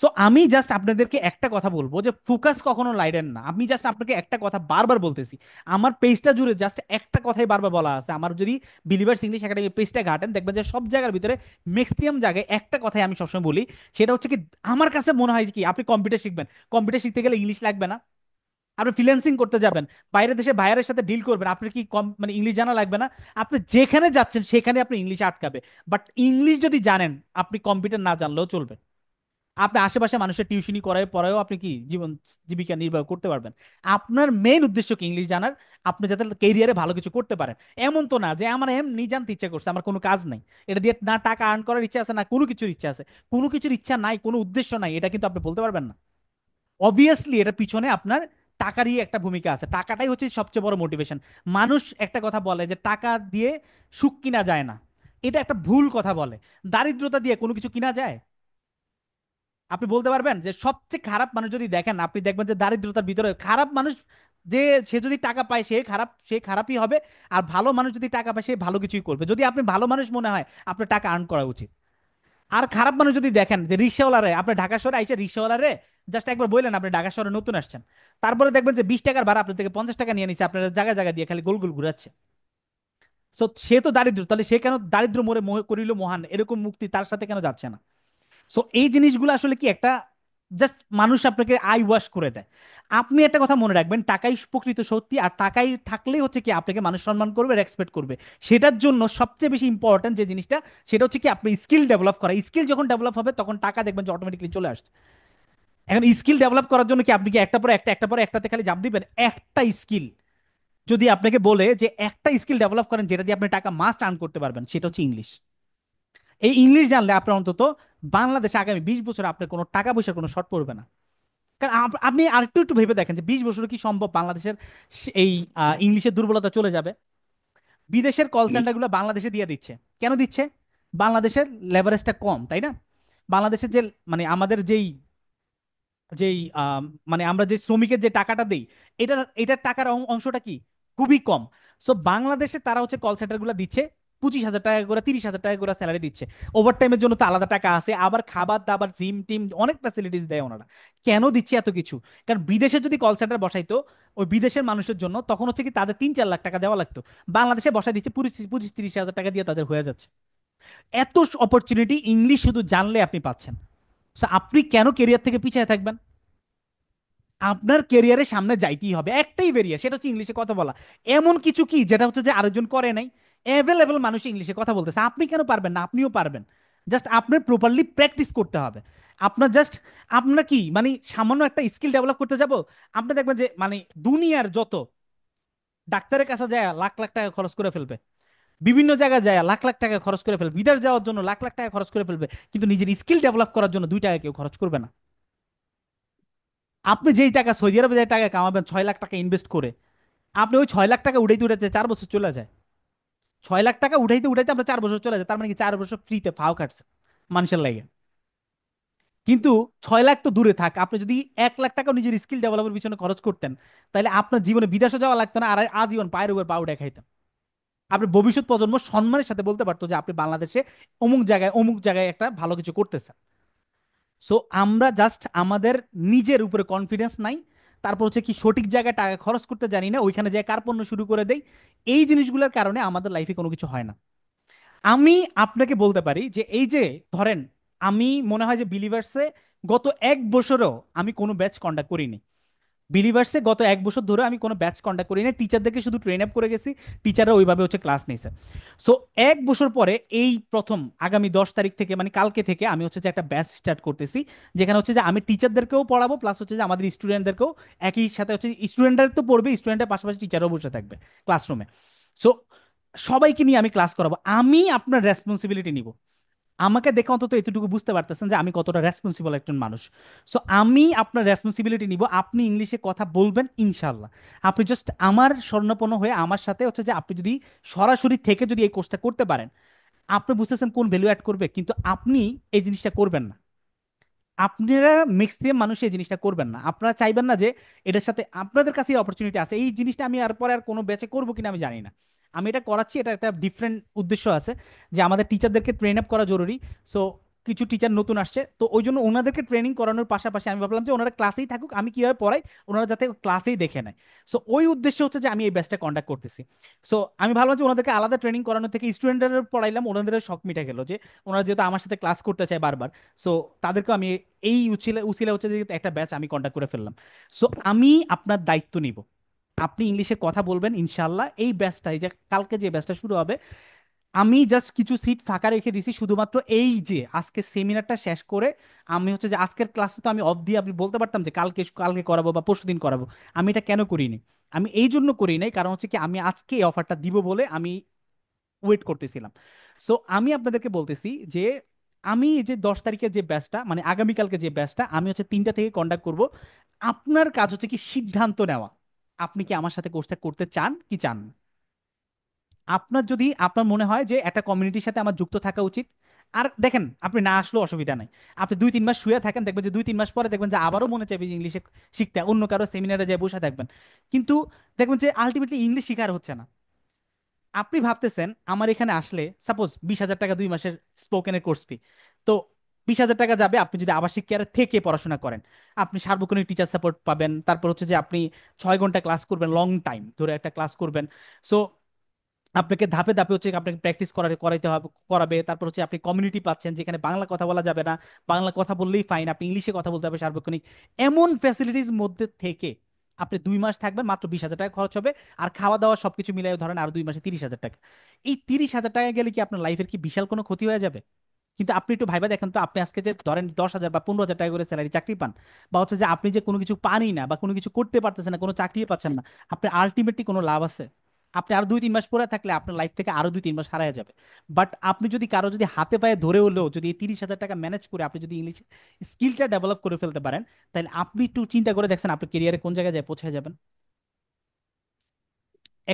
S1: সো আমি জাস্ট আপনাদেরকে একটা কথা বলবো যে ফোকাস কখনো লাইডেন না। আমি জাস্ট আপনাকে একটা কথা বারবার বলতেছি, আমার পেজটা জুড়ে জাস্ট একটা কথাই বারবার বলা আছে। আমার যদি বিলিভার্স ইংলিশ একাডেমি পেজটা ঘাটেন, দেখবেন যে সব জায়গার ভিতরে ম্যাক্সিমাম জায়গায় একটা কথাই আমি সবসময় বলি, সেটা হচ্ছে কি আমার কাছে মনে হয় যে কি আপনি কম্পিউটার শিখবেন, কম্পিউটার শিখতে গেলে ইংলিশ লাগবে না? আপনি ফ্রিল্যান্সিং করতে যাবেন, বাইরের দেশে ভাইয়ারের সাথে ডিল করবেন, আপনার কি কম মানে ইংলিশ জানা লাগবে না? আপনি যেখানে যাচ্ছেন সেখানে আপনি ইংলিশ আটকাবে। বাট ইংলিশ যদি জানেন, আপনি কম্পিউটার না জানলেও চলবে। আপনি আশেপাশে মানুষের টিউশনি করায় পরেও আপনি কি জীবন জীবিকা নির্বাহ করতে পারবেন। আপনার মেইন উদ্দেশ্য কি? ইংলিশ জানার। আপনি যাতে ক্যারিয়ারে ভালো কিছু করতে পারেন। এমন তো না যে আমার এমনি জানতে ইচ্ছা করছে, আমার কোনো কাজ নাই, এটা দিয়ে না টাকা আর্ন করার ইচ্ছা আছে না কোনো কিছুর ইচ্ছা আছে। কোনো কিছুর ইচ্ছা নাই, কোনো উদ্দেশ্য নাই, এটা কিন্তু আপনি বলতে পারবেন না। অবভিয়াসলি এটার পিছনে আপনার টাকারই একটা ভূমিকা আছে। টাকাটাই হচ্ছে সবচেয়ে বড় মোটিভেশন। মানুষ একটা কথা বলে যে টাকা দিয়ে সুখ কিনা যায় না, এটা একটা ভুল কথা বলে। দারিদ্রতা দিয়ে কোনো কিছু কিনা যায়? আপনি বলতে পারবেন যে সবচেয়ে খারাপ মানুষ যদি দেখেন, আপনি দেখবেন যে দারিদ্রতার ভিতরে খারাপ মানুষ, যে সে যদি টাকা পায় সে খারাপ, সে খারাপই হবে। আর ভালো মানুষ যদি টাকা পায় সে ভালো কিছুই করবে। যদি আপনি ভালো মানুষ মনে হয়, আপনার টাকা আর্ন করা উচিত। আর খারাপ মানুষ যদি দেখেন যে রিক্সাওয়ালারে, আপনি ঢাকা শহরে আইসা রিক্সাওয়ালারে জাস্ট একবার বললেন আপনি ঢাকা শহরে নতুন আসছেন, তারপরে দেখবেন যে 20 টাকার ভাড়া আপনার থেকে 50 টাকা নিয়ে নিছে, আপনার জায়গা জায়গা দিয়ে খালি গোল গোল ঘুরাচ্ছে। সো সে তো দারিদ্র, তাহলে সে কেন দারিদ্র মোরে করিল মহান, এরকম মুক্তি তার সাথে কেন যাচ্ছে না? সো এই জিনিসগুলো আসলে কি একটা জাস্ট মানুষ আপনাকে আই ওয়াশ করে দেয়। আপনি একটা কথা মনে রাখবেন, টাকাই প্রকৃত সত্যি, আর টাকাই থাকলেই হচ্ছে কি আপনাকে মানুষ সম্মান করবে, রেসপেক্ট করবে। সেটার জন্য সবচেয়ে বেশি ইম্পর্টেন্ট যে জিনিসটা, সেটা হচ্ছে কি আপনি স্কিল ডেভেলপ করা। স্কিল যখন ডেভেলপ হবে তখন টাকা দেখবেন যে অটোমেটিকলি চলে আসছে। এখন স্কিল ডেভেলপ করার জন্য কি আপনি কি একটা পরে একটা, একটা পরে একটাতে খালি জাপ দিবেন? একটা স্কিল যদি আপনাকে বলে যে একটা স্কিল ডেভেলপ করেন যেটা দিয়ে আপনি টাকা মাস্ট আর্ন করতে পারবেন, সেটা হচ্ছে ইংলিশ। এই ইংলিশ জানলে আপনার অন্তত বাংলাদেশে আগামী 20 বছর আপনার কোনো টাকা পয়সার কোনো শর্ট পড়বে না। কারণ আপনি আরেকটু একটু ভেবে দেখেন যে 20 বছর কি সম্ভব বাংলাদেশের এই ইংলিশের দুর্বলতা চলে যাবে? বিদেশের কল সেন্টারগুলো বাংলাদেশে দিয়ে দিচ্ছে। কেন দিচ্ছে? বাংলাদেশের লেভারেজটা কম, তাই না? বাংলাদেশের যে মানে আমাদের যেই যেই মানে আমরা যে শ্রমিকের যে টাকাটা দেই, এটার টাকার অংশটা কি খুবই কম। সো বাংলাদেশে তারা হচ্ছে কল সেন্টারগুলো দিচ্ছে 25,000 টাকা করে, 30,000 টাকা করে স্যালারি দিচ্ছে। ওভার টাইমের জন্য তো আলাদা টাকা আছে, আবার খাবার দাবার জিম টিম অনেক ফ্যাসিলিটিস দেয় ওনারা। কেন দিচ্ছে এত কিছু? কারণ বিদেশে যদি কল সেন্টার বসাইতো ওই বিদেশের মানুষের জন্য, তখন হচ্ছে কি তাদের 3-4 লাখ টাকা দেওয়া লাগতো। বাংলাদেশে বসাই দিচ্ছে 25-30 হাজার টাকা দিয়ে তাদের হয়ে যাচ্ছে। এত অপরচুনিটি ইংলিশ শুধু জানলে আপনি পাচ্ছেন। সো আপনি কেন কেরিয়ার থেকে পিছিয়ে থাকবেন? আপনার ক্যারিয়ারের সামনে যাইতেই হবে, একটাই বেরিয়ে, সেটা হচ্ছে ইংলিশে কথা বলা। এমন কিছু কি যেটা হচ্ছে যে আরেকজন করে নাই? অ্যাভেলেবেল মানুষ ইংলিশে কথা বলতেছে, আপনি কেন পারবেন না? আপনিও পারবেন। জাস্ট আপনার প্রপারলি প্র্যাকটিস করতে হবে। আপনার জাস্ট আপনার কি মানে সামান্য একটা স্কিল ডেভেলপ করতে যাব, আপনি দেখবেন যে মানে দুনিয়ার যত ডাক্তারের কাছে যায় লাখ লাখ টাকা খরচ করে ফেলবে, বিভিন্ন জায়গায় যায় লাখ লাখ টাকা খরচ করে ফেলবে, বিদেশ যাওয়ার জন্য লাখ লাখ টাকা খরচ করে ফেলবে, কিন্তু নিজের স্কিল ডেভেলপ করার জন্য 2 টাকা কেউ খরচ করবে না। আপনি যেই টাকা সৌদি আরবে যে টাকা কামাবেন 6 লাখ টাকা ইনভেস্ট করে, আপনি ওই 6 লাখ টাকা উঠাইতে উঠাইতে 4 বছর চলে যায়। 6 লাখ টাকা উঠাইতে উঠাইতে আপনার 4 বছর চলে যায়, তার মানে কি 4 বছর ফ্রিতে ফাও কাটছে মানুষের লাগে। কিন্তু 6 লাখ তো দূরে থাক, আপনি যদি 1 লাখ টাকা নিজের স্কিল ডেভেলপের পিছনে খরচ করতেন, তাহলে আপনার জীবনে বিদেশে যাওয়া লাগতো না, আর আজীবন পায়ের উপর পা উঠে খাইতেন। আপনার ভবিষ্যৎ প্রজন্ম সম্মানের সাথে বলতে পারতো যে আপনি বাংলাদেশে অমুক জায়গায় একটা ভালো কিছু করতেছেন। সো আমরা জাস্ট আমাদের নিজের উপরে কনফিডেন্স নাই, তারপর হচ্ছে কি সঠিক জায়গায় টাকা খরচ করতে জানি না, ওইখানে যায় কার্পণ্য শুরু করে দেই। এই জিনিসগুলোর কারণে আমাদের লাইফে কোনো কিছু হয় না। আমি আপনাকে বলতে পারি যে এই যে ধরেন, আমি মনে হয় যে বিলিভার্সে গত 1 বছরও আমি কোনো ব্যাচ কন্ডাক্ট করিনি। বিলিভার্সে গত 1 বছর ধরে আমি কোনো ব্যাচ কন্ডাক্ট করি না, টিচারদেরকে শুধু ট্রেন আপ করে গেছি, টিচাররা ওইভাবে হচ্ছে ক্লাস নিয়েছে। সো 1 বছর পরে এই প্রথম আগামী 10 তারিখ থেকে মানে কালকে থেকে আমি হচ্ছে যে একটা ব্যাচ স্টার্ট করতেছি, যেখানে হচ্ছে যে আমি টিচারদেরকেও পড়াবো, প্লাস হচ্ছে যে আমাদের স্টুডেন্টদেরকেও একই সাথে হচ্ছে স্টুডেন্টরা তো পড়বে, স্টুডেন্টের পাশাপাশি টিচারও বসে থাকবে ক্লাসরুমে। সো সবাইকে নিয়ে আমি ক্লাস করাবো, আমি আপনার রেসপন্সিবিলিটি নিব। আমাকে দেখে অন্তত এতটুকু বুঝতে পারতেছেন যে আমি কতটা রেসপন্সিবল একজন মানুষ। সো আমি আপনার রেসপন্সিবিলিটি নিব, আপনি ইংলিশে কথা বলবেন ইনশাল্লাহ। আপনি জাস্ট আমার স্বর্ণপন্ন হয়ে আমার সাথে হচ্ছে যে আপনি যদি সরাসরি থেকে যদি এই কোর্সটা করতে পারেন, আপনি বুঝতেছেন কোন ভ্যালু অ্যাড করবে, কিন্তু আপনি এই জিনিসটা করবেন না। আপনারা ম্যাক্সিমাম মানুষ এই জিনিসটা করবেন না, আপনারা চাইবেন না যে এটার সাথে আপনাদের কাছে অপরচুনিটি আছে, এই জিনিসটা আমি আর পরে আর কোনো ব্যাচে করবো কিনা আমি জানি না। আমি এটা করাচ্ছি, এটা একটা ডিফারেন্ট উদ্দেশ্য আছে, যে আমাদের টিচারদেরকে ট্রেন আপ করা জরুরি। সো কিছু টিচার নতুন আসছে, তো ওই জন্য ওনাদেরকে ট্রেনিং করানোর পাশাপাশি আমি ভাবলাম যে ওনারা ক্লাসেই থাকুক, আমি কিভাবে পড়াই ওনারা যাতে ক্লাসেই দেখে নেয়। সো ওই উদ্দেশ্য হচ্ছে যে আমি এই ব্যাচটা কন্ডাক্ট করতেছি। সো আমি ভাবলাম যে ওনাদেরকে আলাদা ট্রেনিং করানোর থেকে স্টুডেন্টদের পড়াইলাম, ওনাদের শখ মিটে গেল যে ওনারা যেহেতু আমার সাথে ক্লাস করতে চায় বারবার। সো তাদেরকে আমি এই উচিলে উচিলে হচ্ছে যে একটা ব্যাচ আমি কন্ডাক্ট করে ফেললাম। সো আমি আপনার দায়িত্ব নিব, আপনি ইংলিশে কথা বলবেন ইনশাল্লাহ। এই ব্যাচটা, এই যে কালকে যে ব্যাচটা শুরু হবে, আমি জাস্ট কিছু সিট ফাঁকা রেখে দিছি শুধুমাত্র এই যে আজকে সেমিনারটা শেষ করে আমি হচ্ছে যে আজকের ক্লাসে তো আমি অফ দিয়ে আপনি বলতে পারতাম যে কালকে কালকে করাবো বা পরশুদিন করাবো। আমি এটা কেন করিনি? আমি এই জন্য করি নাই, কারণ হচ্ছে কি আমি আজকে এই অফারটা দিব বলে আমি ওয়েট করতেছিলাম। সো আমি আপনাদেরকে বলতেছি যে আমি এই যে 10 তারিখের যে ব্যাচটা মানে আগামীকালকে যে ব্যাচটা আমি হচ্ছে 3টা থেকে কন্ডাক্ট করব। আপনার কাজ হচ্ছে কি সিদ্ধান্ত নেওয়া, আপনি কি আমার সাথে কোর্সটা করতে চান কি চান না। আপনার যদি আপনার মনে হয় যে একটা কমিউনিটির সাথে আমার যুক্ত থাকা উচিত, আর দেখেন আপনি না আসলেও অসুবিধা নাই, আপনি 2-3 মাস শুয়ে থাকেন, দেখবেন যে 2-3 মাস পরে দেখবেন যে আবারও মনে চাইবে যে ইংলিশে শিখতে, অন্য কারো সেমিনারে যায় বসে থাকবেন, কিন্তু দেখবেন যে আলটিমেটলি ইংলিশ শিখার হচ্ছে না। আপনি ভাবতেছেন আমার এখানে আসলে সাপোজ 20,000 টাকা 2 মাসের স্পোকেনের কোর্স ফি, তো 20,000 টাকা যাবে আপনি যদি আবাসিক কেয়ার থেকে পড়াশোনা করেন। আপনি সার্বক্ষণিক টিচার সাপোর্ট পাবেন, তারপর হচ্ছে যে আপনি 6 ঘন্টা ক্লাস করবেন, লং টাইম ধরে একটা ক্লাস করবেন। সো আপনাকে ধাপে ধাপে হচ্ছে আপনাকে প্র্যাকটিস করাইতে হবে, করাবে। তারপর হচ্ছে আপনি কমিউনিটি পাচ্ছেন যেখানে বাংলা কথা বলা যাবে না, বাংলা কথা বললেই ফাইন, আপনি ইংলিশে কথা বলতে হবে সার্বক্ষণিক। এমন ফ্যাসিলিটিস মধ্যে থেকে আপনি 2 মাস থাকবেন, মাত্র 20,000 টাকা খরচ হবে। আর খাওয়া দাওয়া সবকিছু মিলাই ধরেন আর 2 মাসে 30,000 টাকা। এই 30,000 টাকা গেলে কি আপনার লাইফের কি বিশাল কোনো ক্ষতি হয়ে যাবে? কিন্তু আপনি একটু ভাইবা দেখেন তো, আপনি আজকে যে ধরেন 10,000 বা 15,000 টাকা করে স্যালারি চাকরি পান, বা হচ্ছে যে আপনি যে কোনো কিছু পানই না বা কোনো কিছু করতে পারতেছেন না, কোনো চাকরি পাচ্ছেন না, আপনার আলটিমেটলি কোনো লাভ আছে? আপনি আর 2-3 মাস পরে থাকলে আপনার লাইফ থেকে আরো 2-3 মাস হারায় যাবে। বাট আপনি যদি কারো যদি হাতে পায়ে ধরে হলেও যদি এই 30,000 টাকা ম্যানেজ করে আপনি যদি ইংলিশ স্কিলটা ডেভেলপ করে ফেলতে পারেন, তাহলে আপনি একটু চিন্তা করে দেখছেন আপনার কেরিয়ারে কোন জায়গায় যায় পৌঁছে যাবেন।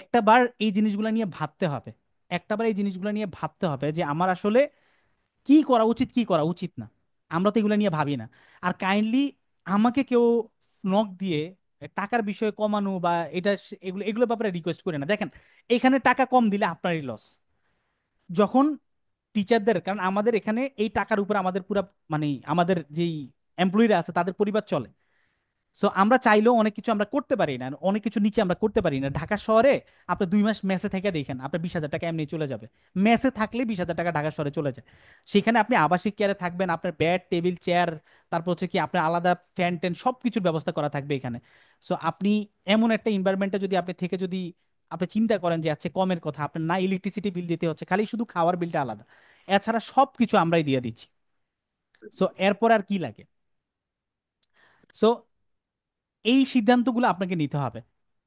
S1: একটা বার এই জিনিসগুলো নিয়ে ভাবতে হবে। একটা বার এই জিনিসগুলো নিয়ে ভাবতে হবে যে আমার আসলে কি করা উচিত কি করা উচিত না। আমরা তো এগুলো নিয়ে ভাবি না। আর কাইন্ডলি আমাকে কেউ নক দিয়ে টাকার বিষয়ে কমানো বা এটা এগুলো এগুলোর ব্যাপারে রিকোয়েস্ট করে না। দেখেন, এখানে টাকা কম দিলে আপনারই লস। যখন টিচারদের, কারণ আমাদের এখানে এই টাকার উপর আমাদের পুরো মানে আমাদের যেই এমপ্লয়িরা আছে তাদের পরিবার চলে। সো আমরা চাইলেও অনেক কিছু আমরা করতে পারি না, অনেক কিছু নিচে আমরা করতে পারি না। ঢাকা শহরে আপনি 2 মাস মেসে থেকে দেখেন আপনার 20,000 টাকা এমনি চলে যাবে। মেসে থাকলে 20,000 টাকা ঢাকা শহরে চলে যায়। সেখানে আপনি আবাসিক কেয়ারে থাকবেন, আপনার বেড টেবিল চেয়ার, তারপর হচ্ছে কি আপনার আলাদা ফ্যান ট্যান সব কিছুর ব্যবস্থা করা থাকবে এখানে। সো আপনি এমন একটা এনভায়রনমেন্টে যদি আপনি থেকে যদি আপনি চিন্তা করেন যে আচ্ছা কমের কথা, আপনার না ইলেকট্রিসিটি বিল দিতে হচ্ছে, খালি শুধু খাওয়ার বিলটা আলাদা, এছাড়া সব কিছু আমরাই দিয়ে দিচ্ছি। সো এরপর আর কি লাগে? সো এই সিদ্ধান্তগুলো আপনাকে নিতে হবে।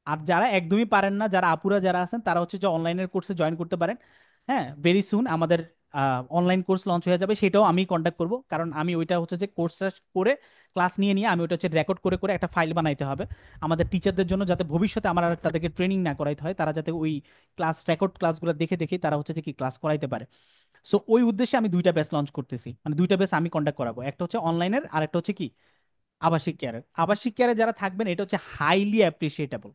S1: আর যারা একদমই পারেন না, যারা আপুরা যারা আছেন, তারা হচ্ছে যে অনলাইনের কোর্সে জয়েন করতে পারেন। হ্যাঁ, ভেরি সুন আমাদের অনলাইন কোর্স লঞ্চ হয়ে যাবে, সেটাও আমি কন্ট্যাক্ট করব। কারণ আমি ওইটা হচ্ছে যে কোর্সটা করে ক্লাস নিয়ে নিয়ে আমি ওটা হচ্ছে রেকর্ড করে করে একটা ফাইল বানাইতে হবে আমাদের টিচারদের জন্য, যাতে ভবিষ্যতে আমার আর তাদেরকে ট্রেনিং না করাইতে হয়, তারা যাতে ওই ক্লাস রেকর্ড ক্লাসগুলো দেখে দেখে তারা হচ্ছে যে কি ক্লাস করাইতে পারে। সো ওই উদ্দেশ্যে আমি 2টা ব্যাচ লঞ্চ করতেছি, মানে 2টা ব্যাচ আমি কন্ট্যাক্ট করাবো, একটা হচ্ছে অনলাইনের আর একটা হচ্ছে কি আবাসিক কেয়ারের। আবাসিক কেয়ারে যারা থাকবেন এটা হচ্ছে হাইলি অ্যাপ্রিসিয়েটেবল,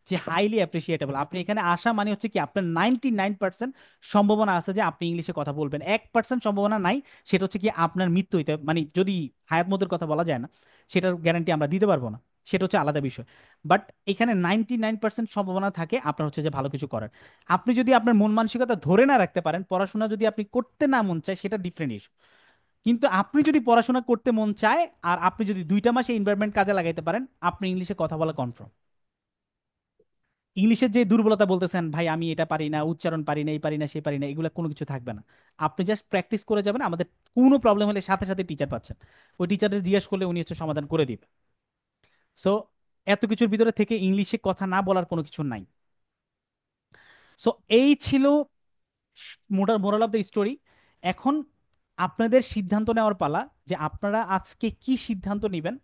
S1: যে হাইলি অ্যাপ্রিসিয়েটেবল। আপনি এখানে আসা মানে হচ্ছে কি আপনার 99% সম্ভাবনা আছে যে আপনি ইংলিশে কথা বলবেন, 1% সম্ভাবনা নাই, সেটা হচ্ছে কি আপনার মৃত্যু হইতে মানে যদি হায়াত মতের কথা বলা যায় না, সেটার গ্যারান্টি আমরা দিতে পারবো না, সেটা হচ্ছে আলাদা বিষয়। বাট এখানে 99% সম্ভাবনা থাকে আপনার হচ্ছে যে ভালো কিছু করার। আপনি যদি আপনার মন মানসিকতা ধরে না রাখতে পারেন, পড়াশোনা যদি আপনি করতে না মন চায়, সেটা ডিফারেন্ট ইস্যু। কিন্তু আপনি যদি পড়াশোনা করতে মন চায় আর আপনি যদি 2টা মাস এই এনভায়রনমেন্ট কাজে লাগাইতে পারেন, আপনি ইংলিশে কথা বলা কনফার্ম। ইংলিশের যে দুর্বলতা বলতেছেন ভাই আমি এটা পারি না, উচ্চারণ পারি না, এই পারি না সেই পারি না, এগুলো কোনো কিছু থাকবে না। আপনি জাস্ট প্র্যাকটিস করে যাবেন, আমাদের কোনো প্রবলেম হলে সাথে সাথে টিচার পাচ্ছেন, ওই টিচারের জিজ্ঞেস করলে উনি হচ্ছে সমাধান করে দিবে। সো এত কিছুর ভিতরে থেকে ইংলিশে কথা না বলার কোনো কিছু নাই। সো এই ছিল মোরাল অফ দ্য স্টোরি। এখন আপনাদের সিদ্ধান্ত নেওয়ার পালা যে আপনারা আজকে কি সিদ্ধান্ত নেবেন।